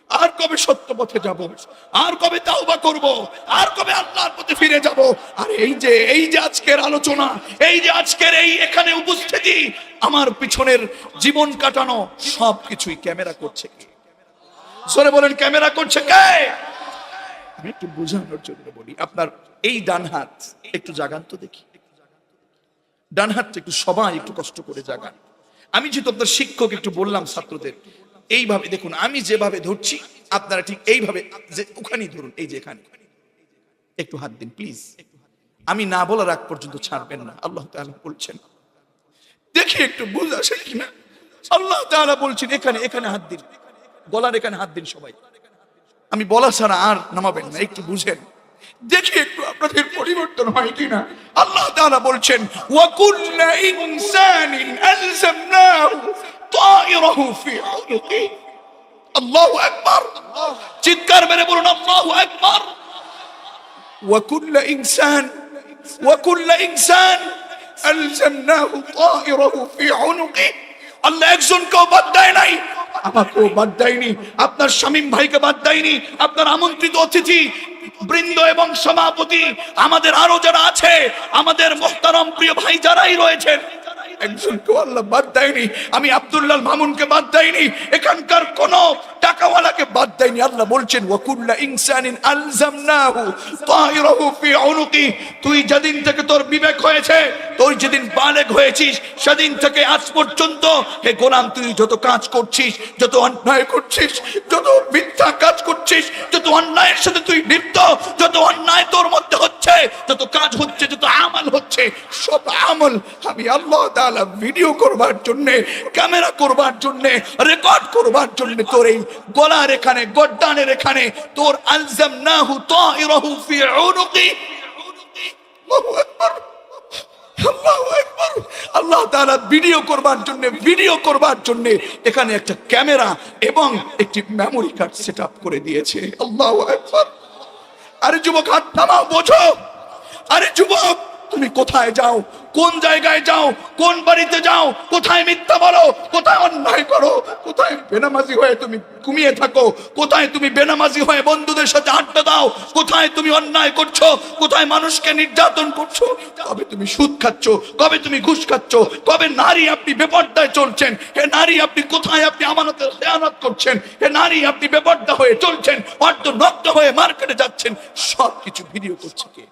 Speaker 1: আর কবে সত্য পথে যাব? আর কবে তাওবা করব? আর কবে আল্লাহর পথে ফিরে যাব? আর এই যে আজকের আলোচনা, এই যে আজকের এই এখানে উপস্থিতি, আমার পিছনের জীবন কাটানো সবকিছুই ক্যামেরা করছে কে? জোরে বলেন, ক্যামেরা করছে কে? আমি একটু বোঝানোর জন্য বলি, আপনার এই ডান হাত একটু জাগান তো দেখি, ডান হাতটা একটু সবাই একটু কষ্ট করে জাগান। আমি যেহেতু আপনার শিক্ষক, একটু বললাম ছাত্রদের এইভাবে দেখুন, আমি যেভাবে ধরছি আপনারা ঠিক এইভাবে যে ওখানেই ধরুন, এই যে এখানে একটু হাত দিন প্লিজ। আমি না বলার আগ পর্যন্ত ছাড়বেন না। আল্লাহ তাআলা বলছেন, দেখি একটু বুঝ আসে কিনা। আল্লাহ তাআলা বলছেন এখানে হাত দিন, গলার এখানে হাত দিন সবাই। আমি বলা ছাড়া আর নামাবেন না, একটু বুঝেন, দেখি একটু আপনাদের পরিবর্তন হয় কিনা। আল্লাহ তাআলা বলছেন, ওয়া কুল্লু ইনসানিন আলজামনাহু তায়রাহু ফি উনুকি। আল্লাহু আকবার, চিৎকার মেরে বলুন আল্লাহু আকবার। ওয়া কুল্লু ইনসান আলজামনাহু তায়রাহু ফি উনুকি। আল্লাহ একজনকেও বাদ দেয় নাই, আমাকেও বাদ দেয়নি, আপনার শামীম ভাইকে বাদ দেয়নি, আপনার আমন্ত্রিত অতিথি বৃন্দ এবং সভাপতি, আমাদের আরো যারা আছে, আমাদের মুহতারাম প্রিয় ভাই যারাই রয়েছেন, একজনকেও আল্লাহ বাদ দেয়নি। আমি আব্দুল্লাহ মামুনকে বাদ দেয়নি, এখানকার কোন টাকাওয়ালাকে বাদ দেয়নি। আল্লাহ বলছেন, ওয়া কুল্লু ইনসানিন আলজামনাহু তায়রাহু ফি উনুকি। তুই যেদিন থেকে তোর বিবেক হয়েছে, তুই যেদিন বালেগ হয়েছিস, সেদিন থেকে আজ পর্যন্ত হে গোলাম, তুই যত কাজ করছিস, যত অন্যায় করছিস, যত মিথ্যা কাজ করছিস, যত অন্যায়ের সাথে তুই লিপ্ত, যত অন্যায় তোর মধ্যে হচ্ছে, যত কাজ হচ্ছে, যত আমল হচ্ছে, সব আমল আমি আল্লাহ তাআলা ভিডিও করবার জন্য, ক্যামেরা করবার জন্য, রেকর্ড করবার জন্য তোর এই গলার এখানে, গর্দানের এখানে তোর আলজামনাহু তায়রাহু ফি উনুকি। আল্লাহু আকবার, আল্লাহু আকবার। আল্লাহ তাআলা ভিডিও করবার জন্য এখানে একটা ক্যামেরা এবং একটি মেমোরি কার্ড সেটআপ করে দিয়েছে। আল্লাহু আকবার। আরে যুবক, হাত থামাও, বোঝো। আরে যুবক, তুমি কোথায় যাও, কোন জায়গায় যাও, কোন বাড়িতে যাও, কোথায় মিথ্যা বলো, কোথায় অন্যায় করো, কোথায় বেনামাজি হয়ে তুমি ঘুমিয়ে থাকো, কোথায় তুমি বেনামাজি হয়ে বন্ধুদের সাথে আড্ডা দাও, কোথায় তুমি অন্যায় করছো, কোথায় মানুষকে নির্যাতন করছো, কবে তুমি সুদ খাচ্ছ, কবে তুমি ঘুষ খাচ্ছ, কবে নারী আপনি বেপরদায় চলছেন, হে নারী আপনি কোথায় আপনি আমানতের খেয়ানত করছেন, হে নারী আপনি বেপরদা হয়ে চলছেন, অর্ধ নগ্ন হয়ে মার্কেটে যাচ্ছেন, সবকিছু ভিডিও করছে কে?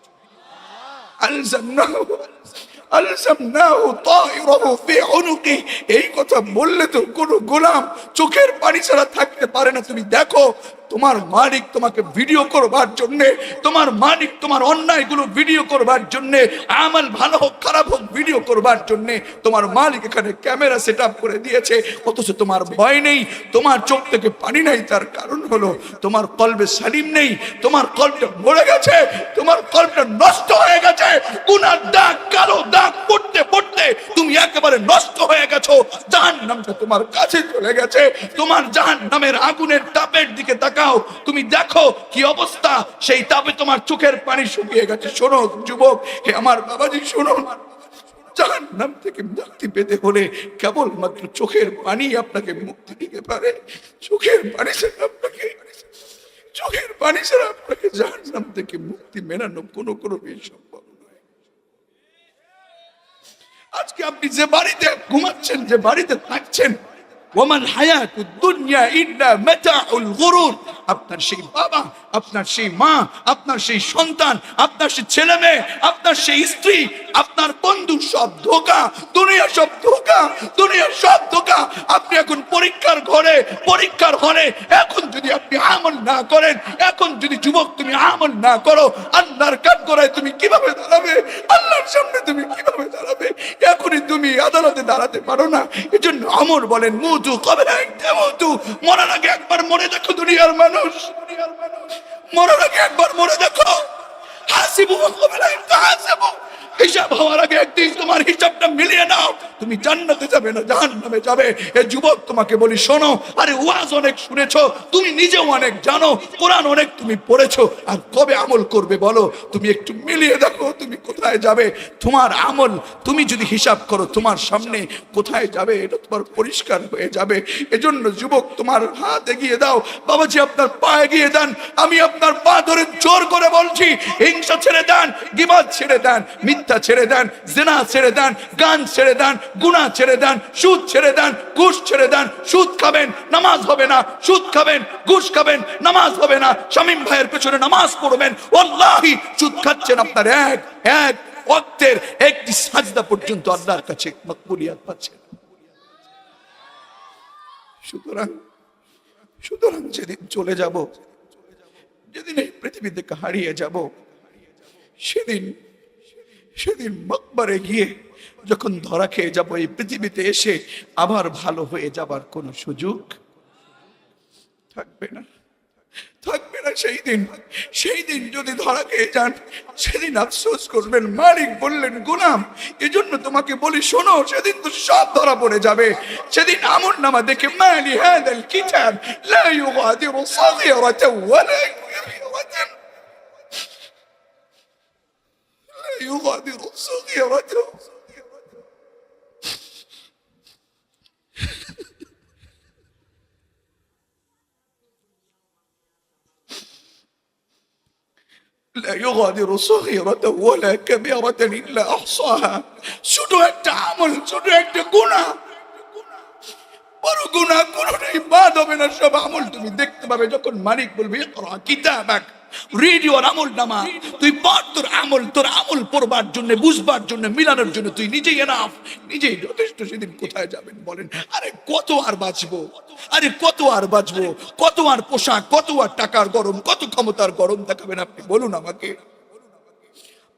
Speaker 1: আলজামনাহু তায়রাহু ফি উনুকি। এই কথা বললে তো কোনো গোলাম চোখের পানি ছাড়া থাকতে পারে না। তুমি দেখো, তোমার মালিক তোমাকে ভিডিও করবার জন্য, তোমার মালিক তোমার অন্যায়গুলো ভিডিও করবার জন্য, আমল ভালো হোক খারাপ হোক ভিডিও করবার জন্য তোমার মালিক এখানে ক্যামেরা সেটআপ করে দিয়েছে। অথচ তোমার ভয় নেই, তোমার চোখ থেকে পানি নাই। তার কারণ হলো তোমার কলবে সালিম নেই, তোমার কলবটা মরে গেছে, তোমার কলবটা নষ্ট হয়ে গেছে। গুনার দাগ, কালো দাগ পড়তে পড়তে তুমি একেবারে নষ্ট হয়ে গেছো। জাহান্নামটা তোমার কাছে চলে গেছে। তোমার জাহান্নামের আগুনের তাপের দিকে তাকাও, তুমি দেখো কি অবস্থা। সেই তাপে তোমার চোখের পানি শুকিয়ে গেছে। শোনো যুবক, হে আমার বাবাজি, শোনো, জাহান্নাম থেকে মুক্তি পেতে হলে কেবলমাত্র চোখের পানি আপনাকে মুক্তি দিতে পারে। চোখের পানি ছাড়া আপনাকে, চোখের পানি ছাড়া আপনাকে জাহান্নাম থেকে মুক্তি মেলানো কোনো সম্ভব নয়। আজকে আপনি যে বাড়িতে ঘুমাচ্ছেন, যে বাড়িতে থাকছেন, ওয়ামাল হায়াতুদ দুনিয়া ইল্লা মাতাউল গুরুর, আপনার সেই বাবা, আপনার সেই মা, আপনার সেই সন্তান, আপনার সেই ছেলে মেয়ে, আপনার সেই স্ত্রী, আপনার বন্ধু, সব ধোঁকা, দুনিয়া সব ধোঁকা, দুনিয়া সব ধোঁকা। আপনি এখন পরীক্ষার হলে এখন যদি আপনি আমল না করেন, এখন যদি যুবক তুমি আমল না করো, আল্লাহর কাঠগড়ায় তুমি কিভাবে দাঁড়াবে? আল্লাহর সামনে তুমি কিভাবে দাঁড়াবে? এখনই তুমি আদালতে দাঁড়াতে পারো না। এজন্য আমর বলেন মুতু কবলা আন তামুতু, মরার আগে একবার মরে দেখো দুনিয়ার মানুষ, মরার আগে একবার মরে দেখো। হাসিবু কবলা আন তাহাসাবু, হিসাব হওয়ার আগে একদিন তোমার হিসাবটা মিলিয়ে নাও। তুমি জান্নাতে যাবে না জাহান্নামে যাবে। এ যুবক তোমাকে বলি শোনো, আরে ওয়াজ অনেক শুনেছো, তুমি নিজেও অনেক জানো, কোরআন অনেক তুমি পড়েছো, আর কবে আমল করবে বলো? তুমি একটু মিলিয়ে দেখো তুমি কোথায় যাবে। তোমার আমল তুমি যদি হিসাব করো তোমার সামনে কোথায় যাবে এটা তোমার পরিষ্কার হয়ে যাবে। এজন্য যুবক তোমার হাত এগিয়ে দাও, বাবাজি আপনার পা এগিয়ে দেন, আমি আপনার পা ধরে জোর করে বলছি, হিংসা ছেড়ে দেন, গীবত ছেড়ে দেন, মিথ্যা ছেড়ে দেন, জিনা ছেড়ে দেন, গান ছেড়ে দেন, গুনাহ ছেড়ে দেন, সুদ ছেড়ে দেন, ঘুষ ছেড়ে দেন। সুদ খাবেন নামাজ হবে না, সুদ খাবেন ঘুষ খাবেন নামাজ হবে না। শামীম ভাইয়ের পেছনে নামাজ পড়বেন, ওয়াল্লাহি সুদ খাচ্ছেন আপনার এক ওয়াক্তের একটি সাজদা পর্যন্ত আল্লাহর কাছে মকবুলিয়াত পাচ্ছেন। সুতরাং যেদিন চলে যাব, যেদিন এই পৃথিবী থেকে হারিয়ে যাব, সেদিন মকবরে গিয়ে যখন ধরা খেয়ে যাব, এই পৃথিবীতে এসে আবার ভালো হয়ে যাবার কোন সুযোগ থাকবে না। সেই দিন যদি ধরা খেয়ে যান, সেদিন আফসোস করবেন। মালিক বললেন গোলাম, এজন্য তোমাকে বলি শোনো, সেদিন তো সব ধরা পড়ে যাবে। সেদিন আমলনামা দেখে মালি হাদাল কিতাব লা ইউগাদিরু সাগীরাতান ওয়ালা কাবীরাতান, লা ইউগাদিরু সাগীরাতান لا يغادر صغيرة ولا كبيرة إلا أحصاها। শুধু একটা আমল, শুধু একটা গুনাহ, বড় গুনাহ কোনটাই বাদ হবে না, সব আমল তুমি দেখতে পাবে। যখন মালিক বলবে ইকরা কিতাবাক, রিড ইওর আমলনামা, তুই পড়, তোর আমল পড়বার জন্য, বুঝবার জন্য, মিলানোর জন্য তুই নিজেই এনাফ, নিজেই যথেষ্ট। সেদিন কোথায় যাবেন বলেন? আরে কত আর বাঁচবো, কত আর পোশাক, কত আর টাকার গরম, কত ক্ষমতার গরম দেখাবেন আপনি বলুন আমাকে?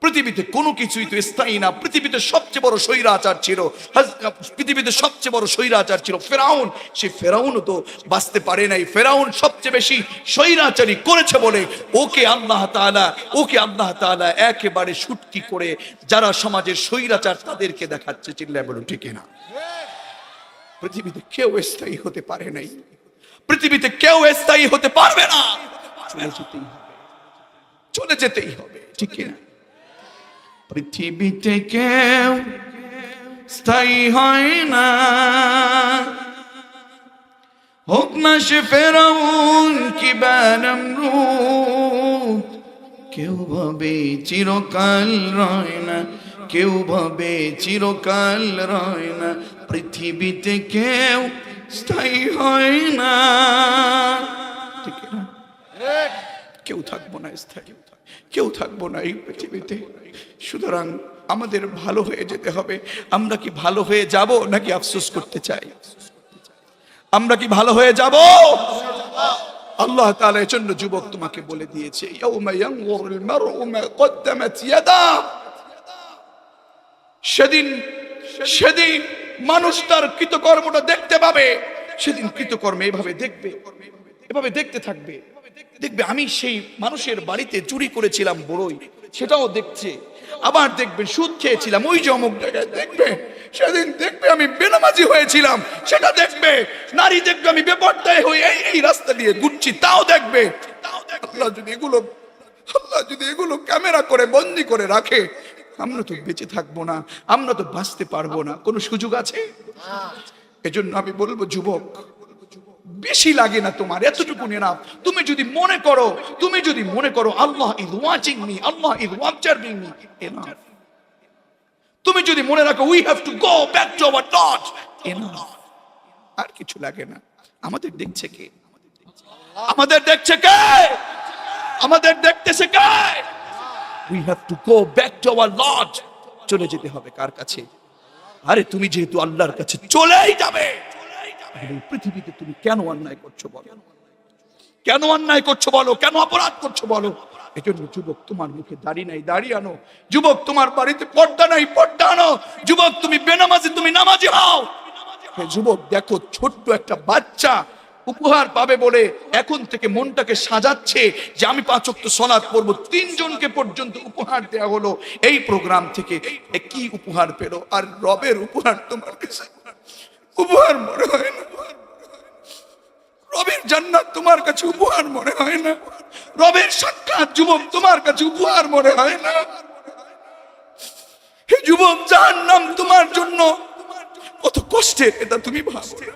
Speaker 1: পৃথিবীতে কোনো কিছুই তো স্থায়ী না। পৃথিবীতে সবচেয়ে বড় স্বৈরাচার ছিল ফেরাউন। সেই ফেরাউনও তো বাঁচতে পারে নাই। ফেরাউন সবচেয়ে বেশি স্বৈরাচারী করেছে বলে ওকে আল্লাহ তাআলা একেবারে শুটকি করে যারা সমাজের স্বৈরাচার তাদেরকে দেখাচ্ছে। চিল্লায় বলুন ঠিক না? পৃথিবীতে কেউ স্থায়ী হতে পারে নাই, পৃথিবীতে কেউ স্থায়ী হতে পারবে না। চলে যেতেই হবে, ঠিক না? পৃথিবীতে কেউ স্থায়ী হয় না, হোক না সে ফেরাউন কিংবা নমরুদ। কেউ ভাবে চিরকাল রয় না, কেউ ভাবে চিরকাল রয় না, পৃথিবীতে কেউ স্থায়ী হয় না, ঠিক না? কেউ থাকবো না স্থায়ী, কেউ থাকবো না এই পৃথিবীতে। সুতরাং আমাদের ভালো হয়ে যেতে হবে। আমরা কি ভালো হয়ে যাব নাকি আফসোস করতে চাই? আমরা কি ভালো হয়ে যাব? আল্লাহ তাআলা এর জন্য যুবক তোমাকে বলে দিয়েছে, ইয়াউমা ইয়ানজুরুল মারউ মা কদ্দামাত ইয়াদাহু। সেদিন মানুষ তার কৃতকর্মটা দেখতে পাবে। সেদিন কৃতকর্ম এভাবে দেখবে, এভাবে দেখতে থাকবে। দেখবে আমি সেই মানুষের বাড়িতে চুরি করেছিলাম বড়ই, সেটাও দেখছে। আবার দেখবেন সুদ খেয়েছিলাম ওই যে অমুক জায়গায়, দেখবে। সেদিন দেখবে আমি বেনামাজি হয়েছিলাম, সেটা দেখবে। নারী দেখবে আমি বেপরদায় হয়ে এই রাস্তা দিয়ে ঘুরছি, তাও দেখবে। আল্লাহ যদি এগুলো ক্যামেরা করে বন্দি করে রাখে, আমরা তো বেঁচে থাকবো না, আমরা তো বাঁচতে পারবো না। কোনো সুযোগ আছে? এজন্য আমি বলবো যুবক, বেশি লাগে না তোমার, এতটুকু এনাফ। তুমি যদি মনে করো Allah is watching me, Allah is observing me, enough. তুমি যদি মনে রাখো we have to go back to our Lord, enough. আর কিছু লাগে না। আমাদের দেখছে কে? আমাদের দেখছে কে? আমাদের দেখতেছে কে? We have to go back to our Lord. চলে যেতে হবে কার কাছে? আরে তুমি যেহেতু আল্লাহর কাছে চলেই যাবে, এই পৃথিবীতে তুমি কেন অন্যায় করছো বলো? কেন অন্যায় করছো বলো? কেন অপরাধ করছো বলো? এজন্য যুবক, তোমার মুখে দাড়ি নাই, দাড়ি আনো। যুবক, তোমার বাড়িতে পর্দা নাই, পর্দা আনো। যুবক, তুমি বেনামাজি, তুমি নামাজি হও। যুবক, দেখো ছোট্ট একটা বাচ্চা উপহার পাবে বলে এখন থেকে মনটাকে সাজাচ্ছে যে আমি 5 ওয়াক্ত সালাত পড়ব। 3 জনকে পর্যন্ত উপহার দেয়া হলো এই প্রোগ্রাম থেকে। কি উপহার পেল? আর রবের উপহার তোমার কাছে উপহার মনে হয় না? রবের জান্নাত তোমার কাছে উপহার মনে হয় না? রবের সাক্ষাৎ যুবক তোমার কাছে উপহার মনে হয় না? হে যুবক, জাহান্নাম তোমার জন্য কত কষ্টের, এটা তুমি ভাবো না।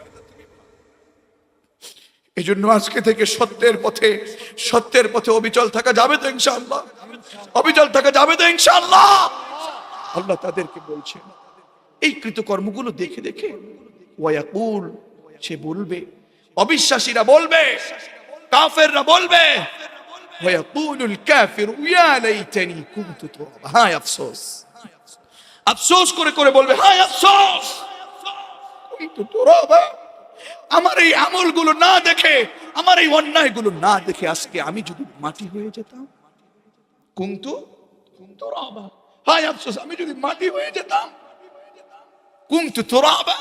Speaker 1: এজন্য আজকে থেকে সত্যের পথে অবিচল থাকা যাবে তো ইনশাআল্লাহ? অবিচল থাকা যাবে তো ইনশাআল্লাহ? আল্লাহ তাদেরকে বলছেন এই কৃতকর্মগুলো দেখে দেখে, ওয়ায়াকুল, সে বলবে, অবিশ্বাসীরা বলবে, কাফেররা বলবে, ওয়ায়াকুলুল কাফিরু ইয়া লাইতানি কুনতু তুরাবা। হায় আফসোস, আফসোস করে করে বলবে, হায় আফসোস, কুনতু তুরাবা। আমার এই আমলগুলো না দেখে, আমার এই অন্যায়গুলো না দেখে আজকে আমি যদি মাটি হয়ে যেতাম। কুনতু তুরাবা, হায় আফসোস, আমি যদি মাটি হয়ে যেতাম। কুনতু তুরাবা।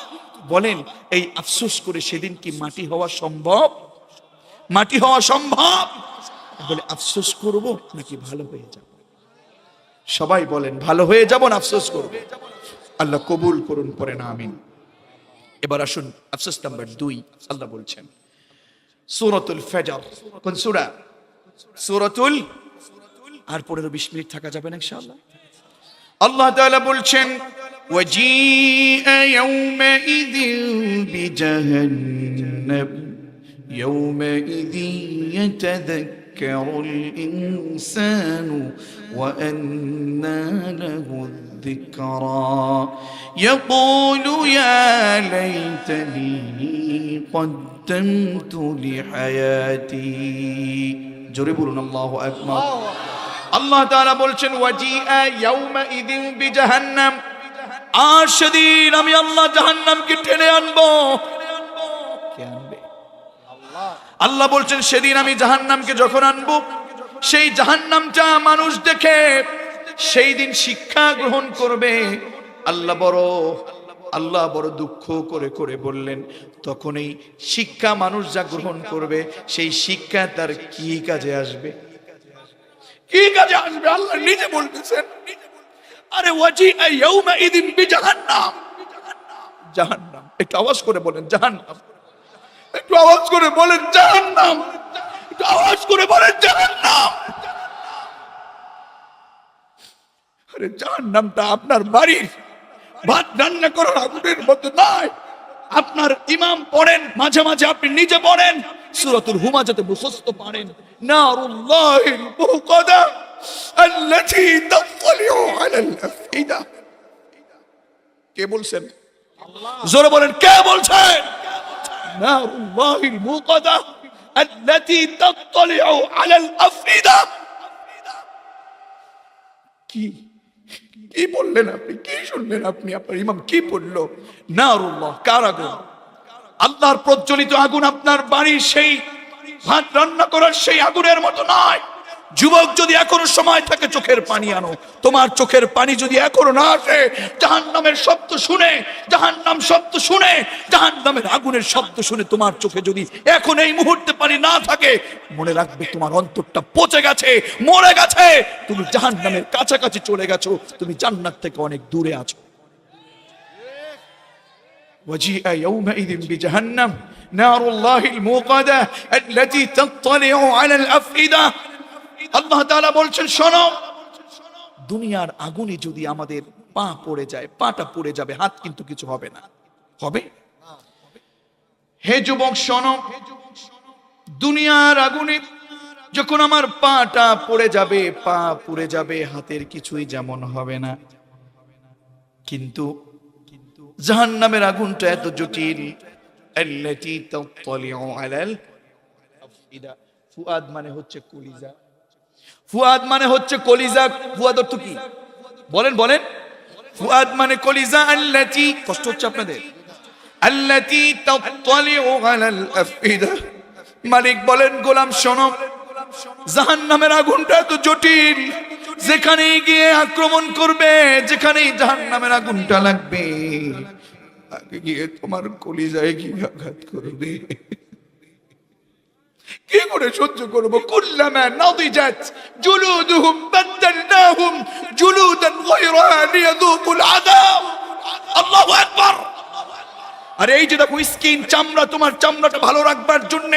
Speaker 1: বলেন, এই আফসোস করে সেদিন কি মাটি হওয়া সম্ভব? মাটি হওয়া সম্ভব? বলে আফসোস করব নাকি ভালো হয়ে যাব? সবাই বলেন, ভালো হয়ে যাব না আফসোস করব? আল্লাহ কবুল করুন, পড়েন আমিন। এবার আসুন আফসোস নাম্বার 2। আল্লাহ বলছেন সূরাতুল ফজর। কোন সূরা? সূরাতুল। আর 15-20 মিনিট থাকা যাবে না ইনশাআল্লাহ। আল্লাহ তাআলা বলছেন وجيء يومئذ بجهنم يومئذ يتذكر الإنسان وأنى له الذكرى يقول يا ليتني قدمت لحياتي জোরে বলুন আল্লাহু আকবার। আল্লাহ তাআলা বলছেন ওয়াজিআ ইয়াউমাইযিন বিজাহান্নাম, আর সেদিন আমি আল্লাহ জাহান্নামকে টেনে আনবো। কে আনবে? আল্লাহ। আল্লাহ বলছেন সেদিন আমি জাহান্নামকে যখন আনবো, সেই জাহান্নামটা মানুষ দেখে সেই দিন শিক্ষা গ্রহণ করবে। আল্লাহ বড় দুঃখ করে করে বললেন, তখন এই শিক্ষা মানুষ যা গ্রহণ করবে, সেই শিক্ষা তার কি কাজে আসবে? কি কাজে আসবে? আল্লাহ নিজে বলতেছেন, আরে ওয়াজিআ ইয়াউমাইযিন বিজাহান্নাম, জাহান্নাম। একটু আওয়াজ করে বলেন জাহান্নাম, একটু আওয়াজ করে বলেন জাহান্নাম, একটু আওয়াজ করে বলেন জাহান্নাম। আরে জাহান্নামটা আপনার বাড়ির ভাত রান্না করার আগুনের মতো নয়। আপনার ইমাম পড়েন, মাঝে মাঝে আপনি নিজে পড়েন সূরাতুল হুমাজাতে, মুখস্থ পারেন, নারুল্লাহিল মুকাদা আল্লাতী তাত্তালিউ আলাল আফইদা। কে বলছেন? আল্লাহ। জোরে বলেন, কে বলছেন? নারুল্লাহিল মুকাদা আল্লাতী তাত্তালিউ আলাল আফইদা। কি কি বললেন আপনি? কি শুনলেন আপনি? আপনার ইমাম কি পড়লো? নারুল্লাহ, কার আগুন? আল্লাহর প্রজ্বলিত আগুন আপনার বাড়ির সেই ভাত রান্না করার সেই আগুনের মতো নয়। যুবক, যদি এখনো সময় থাকে চোখের পানি আনো। তোমার চোখের পানি যদি এখনো না আসে, জাহান্নামের শব্দ শুনে, জাহান্নাম শব্দ শুনে, জাহান্নামের আগুনের শব্দ শুনে তোমার চোখে যদি এখন এই মুহূর্তে পানি না থাকে, মনে রাখবে তোমার অন্তরটা পচে গেছে, মরে গেছে। তুমি জাহান্নামের কাছাকাছি চলে গেছো, তুমি জান্নাত থেকে অনেক দূরে আছো। وجيء يومئذ بجهنم نار الله الموقدة التي تطلع على الأفئدة। আল্লাহ তাআলা বলছেন, শোনো, দুনিয়ার আগুনে যদি আমাদের পা পড়ে যায়, পাটা পড়ে যাবে, হাত কিন্তু কিছু হবে না। হবে? হে যুবক শোনো, দুনিয়ার আগুনে যখন আমার পাটা পড়ে যাবে, পা পুড়ে যাবে, হাতের কিছুই যেমন হবে না, কিন্তু জাহান্নামের আগুনটা এত জটিল। আল্লাতী তাত্তালিউ আলাল আফইদা। ফুয়াদ মানে হচ্ছে কলিজা, ফুয়াদ মানে হচ্ছে কলিজা। ফুয়াদ অর্থ কি বলেন বলেন? ফুয়াদ মানে কলিজা। আল্লাতী, কষ্ট হচ্ছে আপনাদের? আল্লাতী তাত্তালিউ আলাল আফইদা। মালিক বলেন, গোলাম শোনো, জাহান্নামের আগুনটা তো জটিল। যেখানে গিয়ে আক্রমণ করবে, যেখানে জাহান্নামের আগুনটা লাগবে, আগে গিয়ে তোমার কলিজায় গিয়ে আঘাত করবে। কি করে সহ্য করবো? কুল্লামা নাদিজাত জুলুদুহুম বাদদালনাহুম জুলুদান গায়রাহা লিয়াযুকুল আযাব। আল্লাহু আকবার। আর এই যে দেখো স্কিন, চামড়া, তোমার চামড়াটা ভালো রাখবার জন্য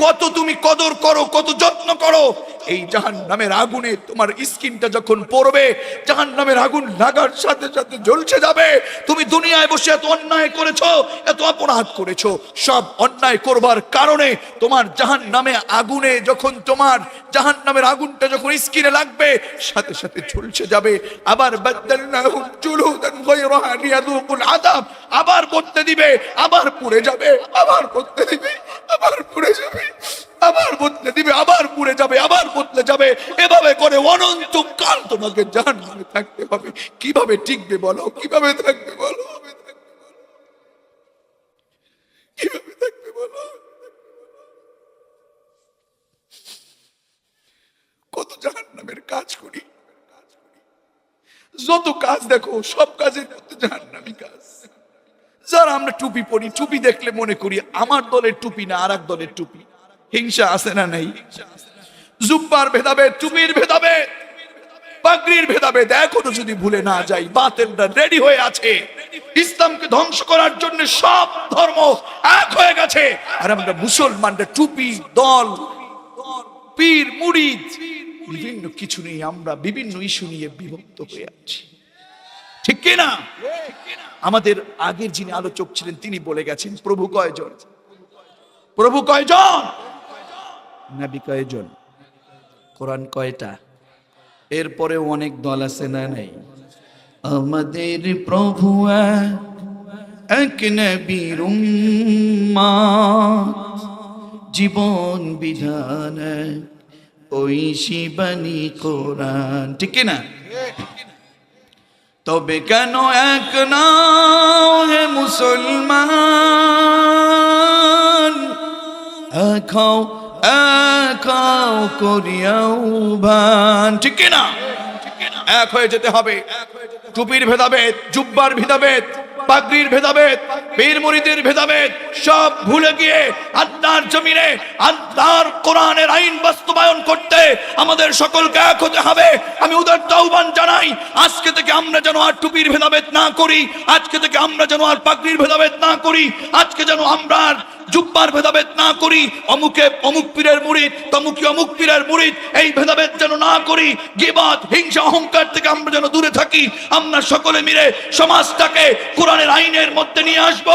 Speaker 1: কত তুমি কদর করো, কত যত্ন করো। এই জাহান্নামের আগুনে তোমার স্কিনটা যখন পড়বে, জাহান্নামের আগুন লাগার সাথে সাথে জ্বলছে যাবে। তুমি দুনিয়ায় বসে এত অন্যায় করেছো, এত অপরাধ করেছো, সব অন্যায় করবার কারণে তোমার জাহান্নামে আগুনে যখন তোমার জাহান্নামের আগুনটা যখন স্কিনে লাগবে, সাথে সাথে ঝলসে যাবে। আবার বাদদালনাহুম জুলুদান গায়রাহা লিয়াযুকুল আযাব। আবার পড়তে দিবে, আবার পুড়ে যাবে, আবার পড়তে দিবে, আবার পুড়ে যাবে, আবার বদলে দিবে, আবার পুড়ে যাবে, আবার বদলে যাবে। এভাবে করে অনন্তকাল তোমাকে জাহান্নামে থাকতে হবে। কিভাবে টিকবে বলো? কিভাবে থাকবে বলো? কিভাবে থাকবে বলো? কত জাহান্নামের কাজ করি, যত কাজ দেখো সব কাজের মধ্যে জাহান্নামী কাজ। যারা আমরা টুপি পরি, টুপি দেখলে মনে করি আমার দলের টুপি না আর এক দলের টুপি। হিংসা আছে না নাই? জুব্বার ভেদাভেদ, টুপির ভেদাভেদ, পাগড়ির ভেদাভেদ এখনো যদি ভুলে না যাই। বাতিলরা রেডি হয়ে আছে ইসলামকে ধ্বংস করার জন্য। সব ধর্ম এক হয়ে গেছে, আর আমরা মুসলমানরা টুপি, দল, পীর, মুরিদ, বিভিন্ন কিছু নিয়ে আমরা বিভিন্ন ইস্যু নিয়ে বিভক্ত হয়ে আছি। ঠিক কিনা? আমাদের আগের যিনি আলোচক ছিলেন তিনি বলে গেছেন, প্রভু কয়জন? প্রভু কয়জন? নবী কয়জন? কোরআন কয়টা? এরপরে অনেক দল আছে না নাই? আমাদের প্রভু এক, নবীর উম্মত, জীবন বিধান ওই শিবানী কোরআন। ঠিক না? তবে কেন এক নাও হে মুসলমান, একাও একাও করিয়াও ভান। ঠিক না? এক হয়ে যেতে হবে। টুপির ভেদাভেদ, জুব্বার ভেদাভেদ, পাগড়ির ভেদাভেদ, পীর মুরিদের ভেদাভেদ সব ভুলে গিয়ে আল্লাহর জমিনে আল্লাহর কোরআনের আইন বাস্তবায়ন করতে আমাদের সকলকে এক হতে হবে। আমি উদাত্ত আহ্বান জানাই, আজকে থেকে আমরা যেন আর টুপির ভেদাভেদ না করি, আজকে থেকে আমরা যেন আর পাগড়ির ভেদাভেদ না করি, আজকে যেন আমরা আর জুব্বার ভেদাভেদ না করি, অমুকে অমুক পীরের মুরিদ, তমুকে অমুক পীরের মুরিদ, এই ভেদাভেদ যেন না করি। গীবত, হিংসা, অহংকার থেকে আমরা যেন দূরে থাকি। আমরা সকলে মিলে সমাজটাকে কোরআনের আইনের মধ্যে নিয়ে আসব।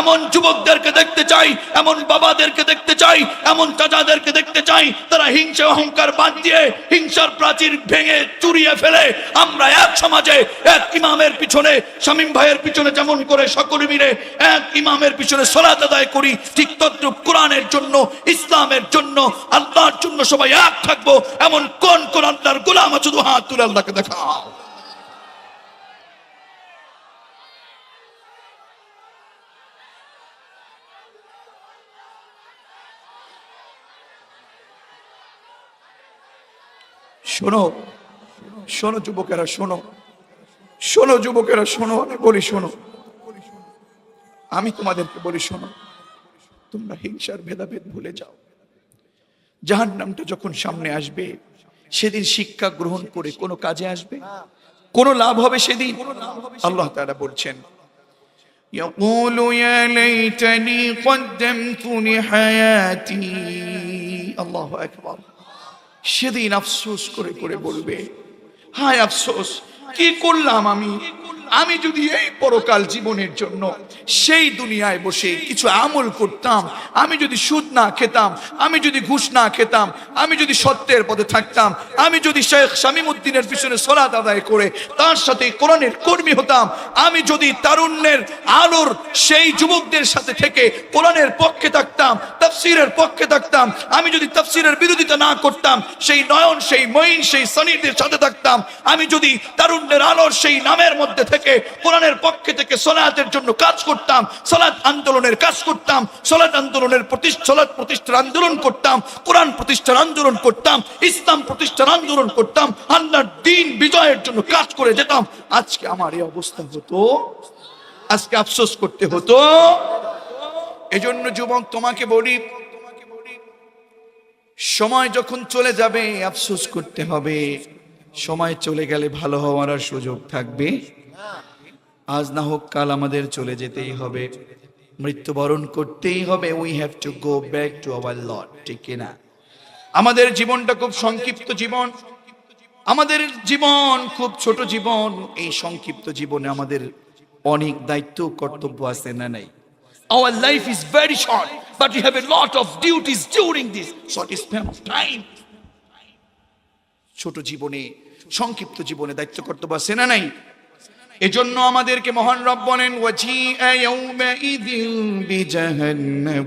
Speaker 1: এমন যুবকদেরকে দেখতে চাই, এমন বাবাদেরকে দেখতে চাই, এমন চাচাদেরকে দেখতে চাই, তারা হিংসা অহংকার বাদ দিয়ে হিংসার প্রাচীর ভেঙে চুরিয়ে ফেলে আমরা এক সমাজে এক ইমামের পিছনে, শামীম ভাইয়ের পিছনে যেমন করে সকলে মিলে এক ইমামের পিছনে সালাত আদায় করি, ঠিক তদ্রুপ কোরআনের জন্য, ইসলামের জন্য, আল্লাহর জন্য সবাই এক থাকবো। এমন কোন কোন আল্লাহর গোলাম আছে? হাত তুলে আল্লাহকে দেখাও। শোনো, শোনো যুবকেরা, শোনো, শোনো যুবকেরা, শোনো, আমি বলি শোনো, আমি তোমাদেরকে বলি শোনো, তোমরা হিংসার ভেদাভেদ ভুলে যাও। জাহান্নামটা যখন সামনে আসবে, সেদিন শিক্ষা গ্রহণ করে কোনো কাজে আসবে? কোনো লাভ হবে সেদিন? আল্লাহ তাআলা বলছেন, ইয়াকুলু ইয়া লাইতানি কদ্দামতু লিহায়াতি। আল্লাহু আকবার। সেদিন আফসোস করে করে বলবে, হায় আফসোস, কি করলাম আমি? আমি যদি এই পরকাল জীবনের জন্য সেই দুনিয়ায় বসে কিছু আমল করতাম, আমি যদি সুদ না খেতাম, আমি যদি ঘুষ না খেতাম, আমি যদি সত্যের পথে থাকতাম, আমি যদি শেখ শামীমউদ্দিনের পিছনে সালাত আদায় করে তার সাথে কোরআনের কর্মী হতাম, আমি যদি তারুণ্যের আলোর সেই যুবকদের সাথে থেকে কোরআনের পক্ষে থাকতাম, তাফসীরের পক্ষে থাকতাম, আমি যদি তাফসীরের বিরোধিতা না করতাম, সেই নয়ন, সেই মঈন, সেই সনিরদের সাথে থাকতাম, আমি যদি তারুণ্যের আলোর সেই নামের মধ্যে থেকে কোরআনের পক্ষে থেকে সালাতের জন্য কাজ করতাম, সালাত আন্দোলনের কাজ করতাম, সালাত আন্দোলনের সালাত প্রতিষ্ঠার আন্দোলন করতাম, কোরআন প্রতিষ্ঠার আন্দোলন করতাম, ইসলাম প্রতিষ্ঠার আন্দোলন করতাম, আল্লাহর দ্বীন বিজয়ের জন্য কাজ করে যেতাম, আজকে আমার এই অবস্থা হতো, আজকে আফসোস করতে হতো। এজন্য যুবক তোমাকে বলি, সময় যখন চলে যাবে আফসোস করতে হবে। সময় চলে গেলে ভালো হওয়ার আর সুযোগ থাকবে? আজ না হোক কাল আমাদের চলে যেতেই হবে, মৃত্যুবরণ করতেই হবে। We have to go back to our Lord, ঠিক না? আমাদের জীবনটা খুব সংক্ষিপ্ত জীবন, আমাদের জীবন খুব ছোট জীবন। এই সংক্ষিপ্ত জীবনে আমাদের অনেক দায়িত্ব কর্তব্য আছে না নাই? Our life is very short, but we have a lot of duties during this short span of time. ছোট জীবনে, সংক্ষিপ্ত জীবনে দায়িত্ব কর্তব্য আছে না নাই? এজন্য আমাদেরকে মহান রব বলেন, ওয়াজিআ ইয়াউমাইযিন বিজাহান্নাম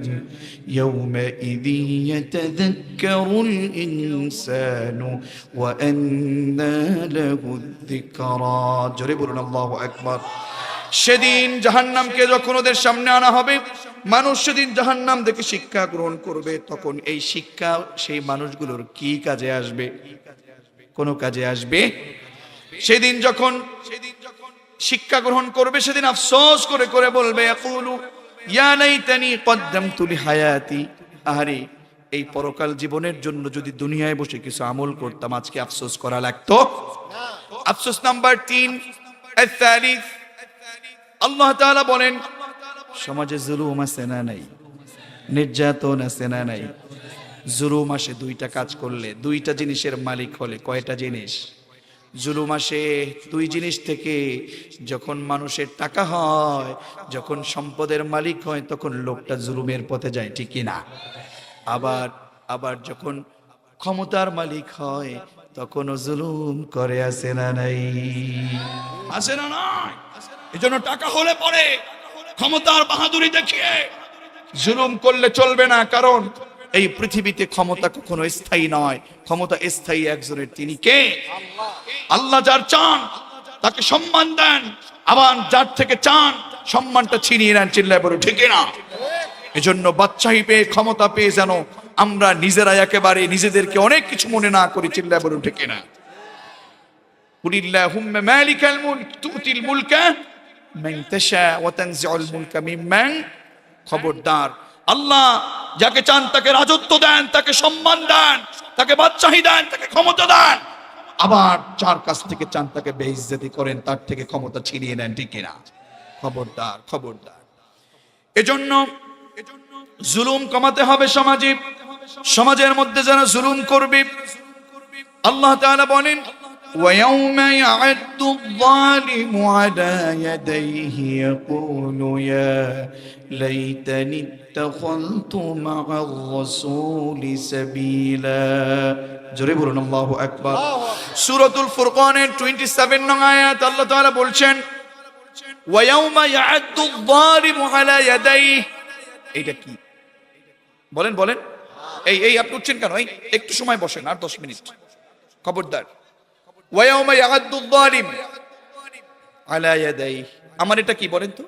Speaker 1: ইয়াউমাইযিন ইয়াতাযাক্কারুল ইনসানু ওয়া আন্না লাহুদ যিকরা। জোরে বলুন আল্লাহু আকবার। সেদিন জাহান্নামকে যখন ওদের সামনে আনা হবে, মানুষ সেদিন জাহান্নাম দেখে শিক্ষা গ্রহণ করবে, তখন এই শিক্ষা সেই মানুষগুলোর কি কাজে আসবে? কোন কাজে আসবে? সেদিন যখন শিক্ষা গ্রহণ করবে, সেদিন আফসোস করে করে বলবে, ইয়াকুলু ইয়া লাইতানি কদ্দামতু লিহায়াতি। আহারে, এই পরকাল জীবনের জন্য যদি দুনিয়ায় বসে কিছু আমল করতাম, আজকে আফসোস করা লাগতো। আফসোস নাম্বার 3, আল-থালিস, আল্লাহ তাআলা বলেন, সমাজে জুলুম আছে না নাই? নির্যাতন আছে না নাই? জুলুম আসে দুইটা কাজ করলে, দুইটা জিনিসের মালিক হলে। কয়টা জিনিস? জুলুম আসে দুই জিনিস থেকে। যখন মানুষের টাকা হয়, যখন সম্পদের মালিক হয়, তখন লোকটা জুলুমের পথে যায়, ঠিক না? আবার যখন ক্ষমতার মালিক হয়, তখনও জুলুম করে, আছে না নাই? আছে না নাই? এজন্য টাকা হলে পরে ক্ষমতার বাহাদুরি দেখিয়ে জুলুম করলে চলবে না। কারণ এই পৃথিবীতে ক্ষমতা কখনো স্থায়ী নয়, ক্ষমতা স্থায়ী একজনের। তিনি কে? আল্লাহ। যার চান তাকে সম্মান দেন, আবার যার থেকে চান সম্মানটা ছিনিয়ে নেন। চিল্লায় বলো ঠিক না? এজন্য বাদশাহী পেয়ে, ক্ষমতা পেয়ে যেন আমরা নিজেরা একেবারে নিজেদেরকে অনেক কিছু মনে না করি। চিল্লায় বলো ঠিক না? কুলিল্লাহুম্মা মালিকাল মুলক তুতিল মুলকা মান তাশা ওয়া তানজিউল মুলকা মিম্মান। খবরদার, আল্লাহ যাকে চান তাকে রাজত্ব দেন, তাকে সম্মান দেন, তাকে বাদশাহী দেন, তাকে ক্ষমতা দেন। আবার যার কাছ থেকে চান তাকে বেইজ্জতি করেন, তার থেকে ক্ষমতা ছিনিয়ে নেন, ঠিক না? খবরদার, খবরদার। এজন্য জুলুম কমাতে হবে সমাজে। সমাজের মধ্যে যারা জুলুম করবে, আল্লাহ তাআলা বলেন, وَيَوْمَ يَعَضُّ الظَّالِمُ عَلَى يَدَيْهِ يَقُولُ يَا لَيْتَنِي اتَّخَذْتُ مَعَ الرَّسُولِ سَبِيلًا। জোরে বলুন আল্লাহু আকবার। সূরাতুল ফুরকানের 27 নং আয়াত আল্লাহ তাআলা বলছেন, وَيَوْمَ يَعَضُّ الظَّالِمُ عَلَى يَدَيْهِ। এইটা কি? বলেন বলেন। এই আপনি উঠছেন কেন? একটু সময় বসেন, আর 10 মিনিট। খবরদার। ওয়ায়াউমা ইয়াগাদ্দুয যালিম আলা ইয়াদাইহি। আমার এটা কি বলেন তো?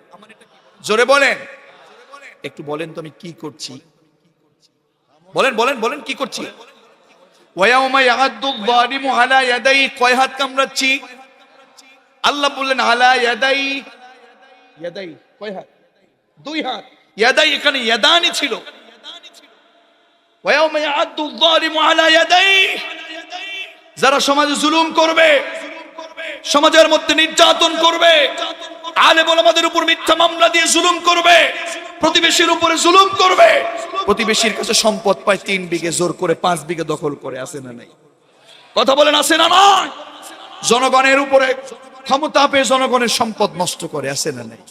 Speaker 1: জোরে বলেন, একটু বলেন তো আমি কি করছি? বলেন বলেন বলেন, কি করছি? ওয়ায়াউমা ইয়াগাদ্দুয যালিমু আলা ইয়াদাইহি। কয় হাত কামড়াচ্ছি? আল্লাহ বললেন আলা ইয়াদাইহি। ইয়াদাইহি কয় হাত? 2 হাত। ইয়াদাইহি এখানে ইয়াদানি ছিল। ওয়ায়াউমা ইয়াগাদ্দুয যালিমু আলা ইয়াদাইহি। যারা সমাজে জুলুম করবে, সমাজের মধ্যে নির্যাতন করবে, আলেম ওলামাদের উপর মিথ্যা মামলা দিয়ে জুলুম করবে, প্রতিবেশীর উপরে জুলুম করবে, প্রতিবেশীর কাছে সম্পদ পায় 3 বিঘে, জোর করে 5 বিঘে দখল করে, আছে না নাই? কথা বলেন আছে না নাই? জনগণের উপরে ক্ষমতা পেয়ে জনগণের সম্পদ নষ্ট করে, আছে না নাই?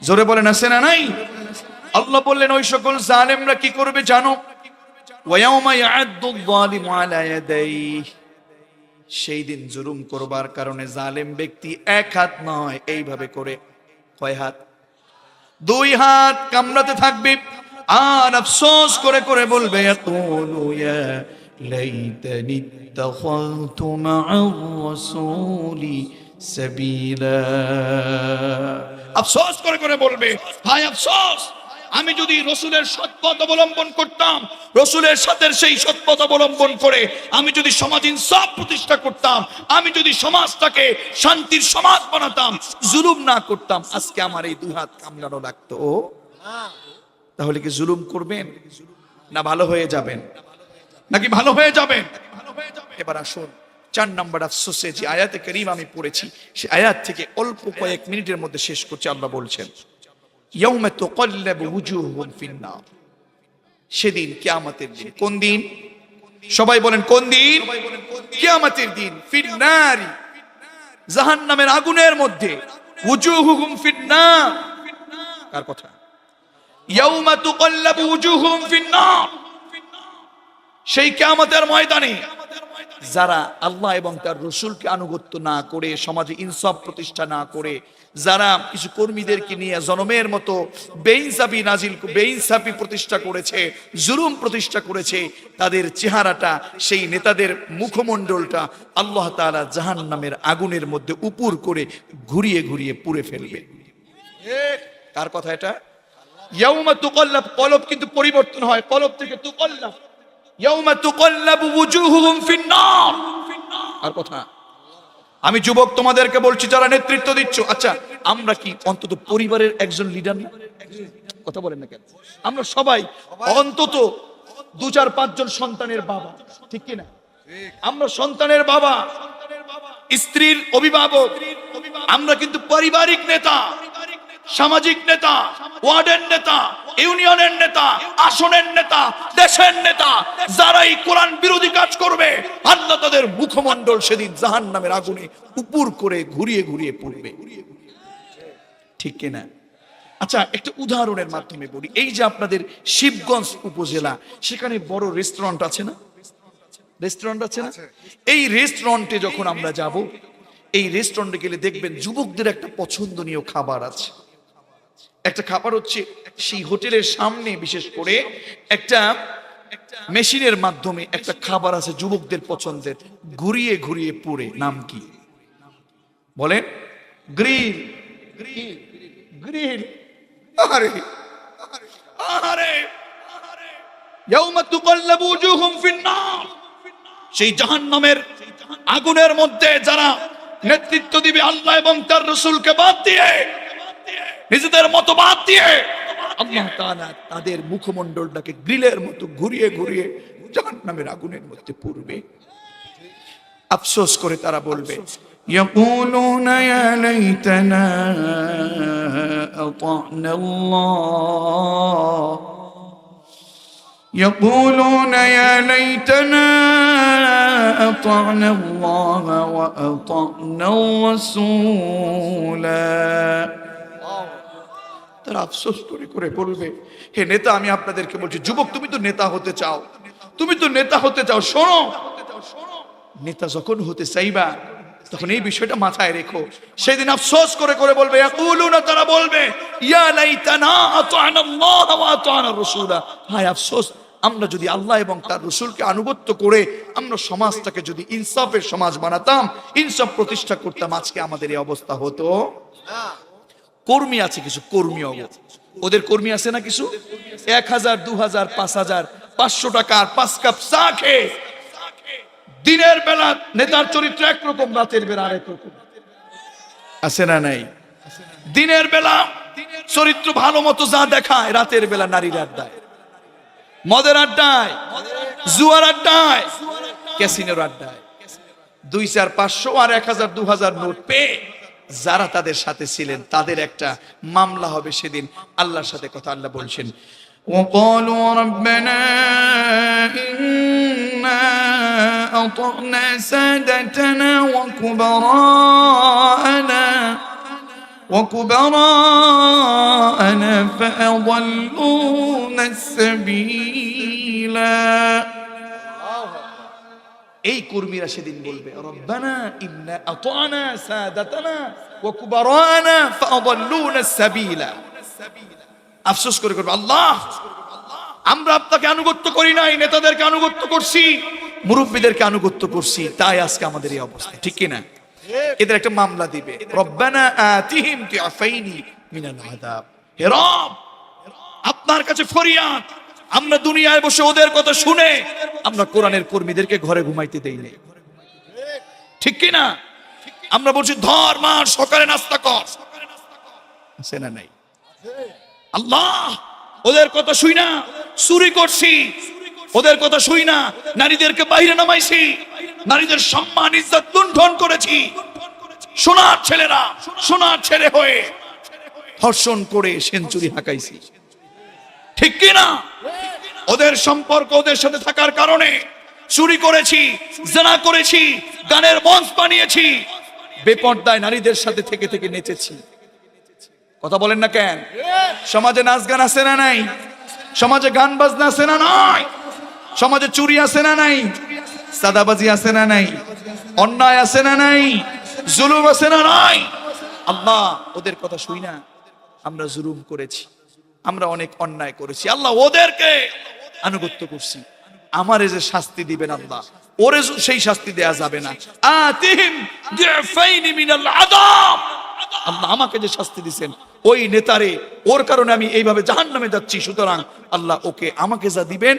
Speaker 1: জোরে বলেন আছে না নাই? আল্লাহ বললেন ওই সকল জালেমরা কি করবে জানো? ওয়ায়াউমা ইয়া'আদ্দু যালিমু আলা ইয়াদাইহি, সেই দিন জুলুম করবার কারণে জালেম ব্যক্তি এক হাত নয়, এইভাবে করে কয় হাত? দুই হাত কামড়াতে থাকবে আর আফসোস করে করে বলবে ইয়াকুলু ইয়া লাইতানি ইত্তাখাযতু মা'আর রাসূলি সাবিলা। আফসোস করে করে বলবে হায় আফসোস, আমি যদি রসুলের সৎপথ অবলম্বন করতাম, রসুলের সাথে সেই সৎপথ অবলম্বন করে আমি যদি সমাজ ইনসাফ প্রতিষ্ঠা করতাম, আমি যদি সমাজটাকে শান্তির সমাজ বানাতাম, জুলুম না করতাম, আজকে আমার এই দুই হাত কামড়ানো লাগতো। তাহলে কি জুলুম করবেন না ভালো হয়ে যাবেন? নাকি ভালো হয়ে যাবেন? এবার আসুন 4 নম্বর আফসোসে যে আয়াতে কারীম আমি পড়েছি, সেই আয়াত থেকে অল্প কয়েক মিনিটের মধ্যে শেষ করছি। আল্লাহ বলছেন ইয়াউমা তুকাল্লাবু ওয়ুজুহুহুম ফিন-নার, সেদিন কিয়ামতের দিন। কোন দিন? সবাই বলেন কোন দিন? কিয়ামতের দিন। ফিন-নার, জাহান্নামের আগুনের মধ্যে। ওয়ুজুহুহুম ফিন-নার, কার কথা? ইয়াউমা তুকাল্লাবু ওয়ুজুহুহুম ফিন-নার, সেই কিয়ামতের ময়দানে যারা আল্লাহ এবং তার রসুলকে আনুগত্য না করে, সমাজে ইনসাফ প্রতিষ্ঠা না করে, যারা কিছু কর্মীদেরকে নিয়ে জনমের মতো বেইনসাফি প্রতিষ্ঠা করেছে, জুলুম প্রতিষ্ঠা করেছে, তাদের চেহারাটা, সেই নেতাদের মুখমণ্ডলটা আল্লাহ তাআলা জাহান্নামের আগুনের মধ্যে উপুর করে ঘুরিয়ে ঘুরিয়ে পুড়ে ফেলবে। কার কথা এটা? ইয়াউমা তুকাল্লাব, কলব কিন্তু পরিবর্তন হয়, কলব থেকে তুকাল্লাব। ইয়াউমা তুকাল্লাবু ওয়ুজুহুহুম ফিন-নার, আর কথা। আমি যুবক তোমাদেরকে বলছি যারা নেতৃত্ব দিচ্ছ, আচ্ছা আমরা কি অন্তত পরিবারের একজন লিডার না? কথা বলেন না কেন? আমরা সবাই অন্তত 2-4-5 জন সন্তানের বাবা, ঠিক কি না? আমরা সন্তানের বাবা, স্ত্রীর অভিভাবক, আমরা কিন্তু পারিবারিক নেতা, সামাজিক নেতা, ওয়ার্ডের নেতা, ইউনিয়নের নেতা, আসনের নেতা, দেশের নেতা। যারা এই কোরআন বিরোধী কাজ করবে, আল্লাহ তাদের মুখমণ্ডল সেদিন জাহান্নামের আগুনে উপুর করে ঘুরিয়ে ঘুরিয়ে পড়বে, ঠিক কিনা? আচ্ছা একটা উদাহরণের মাধ্যমে বলি। এই যে আপনাদের শিবগঞ্জ উপজেলা, সেখানে বড় রেস্টুরেন্ট আছে না? রেস্টুরেন্ট আছে না? এই রেস্টুরেন্টে যখন আমরা যাব, এই রেস্টুরেন্টে গেলে দেখবেন যুবকদের একটা পছন্দনীয় খাবার আছে। একটা খাবার হচ্ছে সেই হোটেলের সামনে বিশেষ করে একটা মেশিনের মাধ্যমে একটা খাবার আছে যুবকদের পছন্দের, ঘুরিয়ে ঘুরিয়ে পুড়ে। নাম কি বলেন? গ্রিল। গ্রিল। আরে আরে ইয়াউমা তুকাল্লাবু ওয়ুজুহুম ফিন-নার, সেই জাহান্নামের আগুনের মধ্যে যারা নেতৃত্ব দিবে আল্লাহ এবং তার রাসূলকে বাদ দিয়ে, নিজেদের মতবাদ দিয়ে, আল্লাহ তাআলা তাদের মুখমণ্ডলটাকে গ্রিলের মতো ঘুরিয়ে ঘুরিয়ে জাহান্নামের আগুনের মধ্যে পুড়বে। আফসোস করে তারা বলবে ইয়াকুলুনা ইয়া লাইতানা আতা'না আল্লাহ, يقولون يا ليتنا أطعنا الله وأطعنا الرسول। তারা আফসোস করে করে বলবে হে নেতা, আমি আপনাদেরকে বলছি, যুবক তুমি তো নেতা হতে চাও, তুমি তো নেতা হতে চাও, শোনো, নেতা যখন হতে চাইবা তখন এই বিষয়টা মাথায় রেখো। সেদিন আফসোস করে করে বলবে ইয়াকুলুনা, তারা বলবে ইয়া লাইতানা আতা'না আল্লাহ ওয়া আতা'না রাসূলা, হায় আফসোস, আমরা যদি আল্লাহ এবং তার রাসূলকে আনুগত্য করে আমরা সমাজটাকে যদি ইনসাফের সমাজ বানাতাম, ইনসাফ প্রতিষ্ঠা করতাম, আজকে আমাদের এই অবস্থা হতো না। কর্মী আছে কিছু, কর্মী ওদের কর্মী আছে না কিছু, 1000, 2000, 5000, 500 টাকার 5 কাপ চা খেয়ে দিনের বেলা নেতার চরিত্র একরকম, রাতের বেলা আরেক রকম, আছে না নাই? দিনের বেলা চরিত্র ভালো মতো যা দেখায়, রাতের বেলা নারীর আড্ডায়, মদের আড্ডায়, জুয়ার আড্ডায়, ক্যাসিনোর আড্ডায় 2, 4, 500 আর 1000, 2000 নোট পেয়ে যারা তাদের সাথে ছিলেন তাদের একটা মামলা হবে সেদিন আল্লাহর সাথে কথা। আল্লাহ বলছেন وقالوا ربنا إنا فأطعنا سادتنا وكبراءنا فأضلونا السبيلا এই কর্মীরা সেদিন বলবে রব্বানা ইন্না আতানা সাদাতানা ওয়া কুবারানা ফাআদাল্লুনা সাবিলা আফসোস করে করবে আল্লাহ আমরা আপনাকে আনুগত্য করি নাই নেতাদেরকে আনুগত্য করছি মুরব্বিদেরকে আনুগত্য করছি তাই আজকে আমাদের এই অবস্থা ঠিক কি না এদের একটা মামলা দিবে রব্বানা আতিহিম তিআফাইনি মিনাল আযাব হে রব আপনার কাছে ফরিয়াদ আমরা দুনিয়ায় বসে ওদের কথা শুনে আমরা কোরআনের কর্মীদেরকে ঘরে ঘুমাইতে দেই নাই ঠিক কি না আমরা বলছি ধর মার সকালে নাস্তা কর আছে না নাই আল্লাহ ওদের কথা শুই না চুরি করছি ওদের কথা শুই না নারীদেরকে বাইরে নামাইছি নারীদের সম্মান ইজ্জত লুণ্ঠন করেছি সোনার ছেলেরা সোনার ছেলে হয়ে ধর্ষণ করে সেঞ্চুরি হাঁকাইছি ঠিক কি না ওদের সম্পর্ক ওদের সাথে থাকার কারণে চুরি করেছি জিনা করেছি গানের মঞ্চ বানিয়েছি বেপর্দায় নারীদের সাথে থেকে থেকে নেচেছি কথা বলেন না কেন সমাজে নাচ গান আছে না নাই সমাজে গান বাজনা আছে না নাই সমাজে চুরি আছে না নাই সাদাবাজি আছে না নাই অন্যায় আছে না নাই জুলুম আছে না নাই আল্লাহ ওদের কথা শুই না আমরা জুলুম করেছি আমরা অনেক অন্যায় করেছি আল্লাহ ওদেরকে আনুগত্য করছি আমারে যে শাস্তি দিবেন আল্লাহ ওরে সেই শাস্তি দেয়া যাবে না আতিহিম দিফাইনি মিনাল আযাব আল্লাহ আমাকে যে শাস্তি দিবেন ওই নেতারে ওর কারণে আমি এইভাবে জাহান্নামে যাচ্ছি সুতরাং আল্লাহ ওকে আমাকে যা দিবেন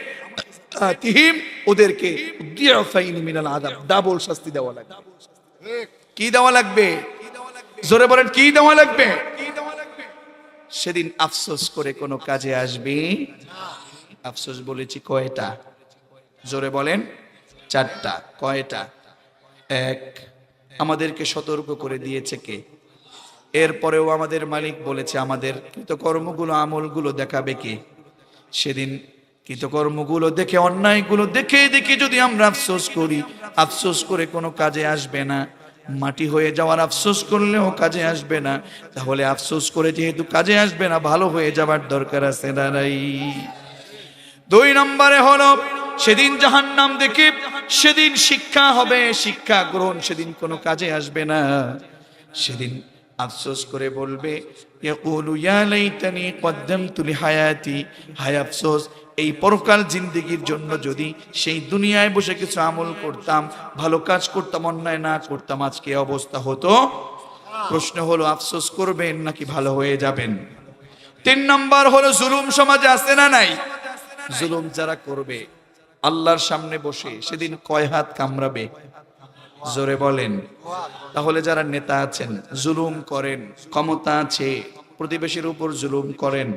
Speaker 1: আতিহিম ওদেরকে দিফাইনি মিনাল আযাব ডাবল শাস্তি দেওয়া লাগবে কি দেওয়া লাগবে জোরে বলেন কি দেওয়া লাগবে সেদিন আফসোস করে কোনো কাজে আসবে আফসোস বলেছি কয়টা জোরে বলেন চারটা কয়টা এক আমাদেরকে সতর্ক করে দিয়েছে কে এরপরেও আমাদের মালিক বলেছে আমাদের কৃতকর্মগুলো আমলগুলো দেখাবে কে সেদিন কৃতকর্মগুলো দেখে অন্যায়গুলো দেখে দেখে যদি আমরা আফসোস করি আফসোস করে কোনো কাজে আসবে না মাটি হয়ে যাওয়ার আফসোস করলেও কাজে আসবে না তাহলে আফসোস করে যেহেতু কাজে আসবে না ভালো হয়ে যাবার দরকার আছে না নাই দুই নম্বরে হলো সেদিন জাহান্নাম দেখে সেদিন শিক্ষা হবে শিক্ষা গ্রহণ সেদিন কোনো কাজে আসবে না সেদিন আফসোস করে বলবে ইয়াকুলু ইয়া লাইতানি কদ্দামতু লিহায়াতি হায় আফসোস এই পরকাল জিন্দেগির জন্য যদি সেই দুনিয়ায় বসে কিছু আমল করতাম ভালো কাজ করতাম অন্যায় না করতাম আজকে অবস্থা হতো প্রশ্ন হলো আফসোস করবেন নাকি ভালো হয়ে যাবেন তিন নম্বর হলো জুলুম সমাজে আছে না নাই জুলুম যারা করবে আল্লাহর সামনে বসে সেদিন কয় হাত কামড়াবে জোরে বলেন তাহলে যারা নেতা আছেন জুলুম করেন ক্ষমতা আছে প্রতিবেশীর উপর জুলুম করেন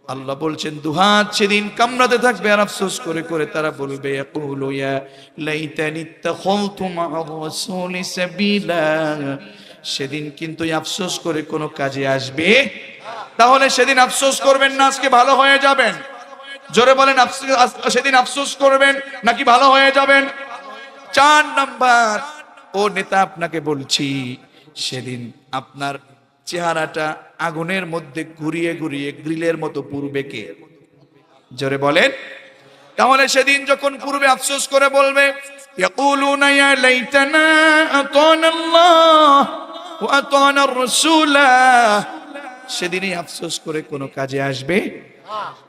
Speaker 1: আল্লাহ বলছেন দুহাত সেদিন কামড়াতে থাকবে আর আফসোস করে করে তারা বলবে ইয়াকুলু ইয়া লাইতানি তাখালতু মা'আর রাসূলি সাবিলা সেদিন কিন্তু আফসোস করে কোনো কাজে আসবে তাহলে সেদিন আফসোস করবেন না আজকে ভালো হয়ে যাবেন জোরে বলেন সেদিন আফসোস করবেন নাকি ভালো হয়ে যাবেন চার নাম্বার ও নেতা আপনাকে বলছি সেদিন আপনার চেহারাটা আগুনের মধ্যে ঘুরিয়ে ঘুরিয়ে গ্রিলের মতো পুড়বে কে জোরে বলেন তাহলে সেদিন যখন পুড়বে আফসোস করে বলবে ইয়াকুলুনা ইয়া লাইতানা আতানা আল্লাহ ওয়া আতানা আর-রাসূলা সেদিনই আফসোস করে কোনো কাজে আসবে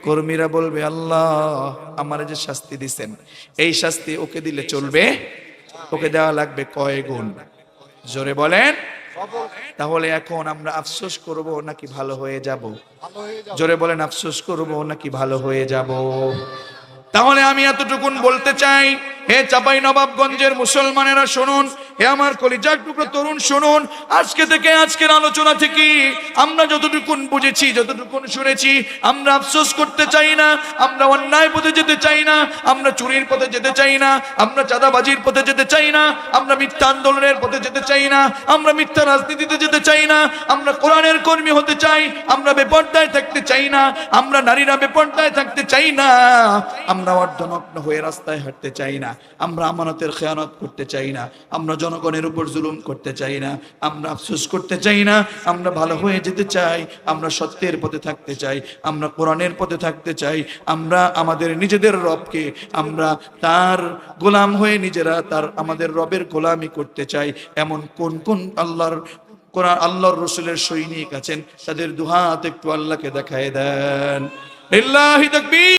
Speaker 1: কর্মীরা বলবে আল্লাহ আমারে যে শাস্তি দিবেন এই শাস্তি ওকে দিলে চলবে ওকে দেওয়া লাগবে কয় গুণ জোরে বলেন তাহলে এখন আমরা আফসোস করব নাকি ভালো হয়ে যাব জোরে বলেন আফসোস করব নাকি ভালো হয়ে যাব তাহলে আমি এতটুকুন বলতে চাই হে চাঁপাইনবাবগঞ্জের মুসলমানেরা শুনুন হে আমার কলিজার টুকরো তরুণ শুনুন আজকে থেকে আজকের আলোচনা থেকে আমরা যতটুকুন বুঝেছি যতটুকুন শুনেছি আমরা আফসোস করতে চাই না আমরা অন্যায় পথে যেতে চাই না আমরা চুরির পথে যেতে চাই না আমরা চাঁদাবাজির পথে যেতে চাই না আমরা মিথ্যা আন্দোলনের পথে যেতে চাই না আমরা মিথ্যা রাজনীতিতে যেতে চাই না আমরা কোরআনের কর্মী হতে চাই আমরা বেপর্দায় থাকতে চাই না আমরা নারীরা বেপর্দায় থাকতে চাই না আমরা অর্ধনগ্ন হয়ে রাস্তায় হাঁটতে চাই না আমরা আমানতের খেয়ানত করতে চাই না, আমরা জনগণের উপর জুলুম করতে চাই না, আমরা আফসোস করতে চাই না, আমরা ভালো হয়ে যেতে চাই, আমরা সত্যের পথে থাকতে চাই, আমরা কোরআনের পথে থাকতে চাই, আমরা আমাদের নিজেদের রবকে আমরা তার গোলাম হয়ে নিজেরা আমাদের রবের গোলামি করতে চাই। এমন কোন কোন আল্লাহর কোরআন আল্লাহর রসুলের সৈনিক আছেন, তাদের দুহাত একটু আল্লাহকে দেখায় দেন। লিল্লাহি তাকবীর।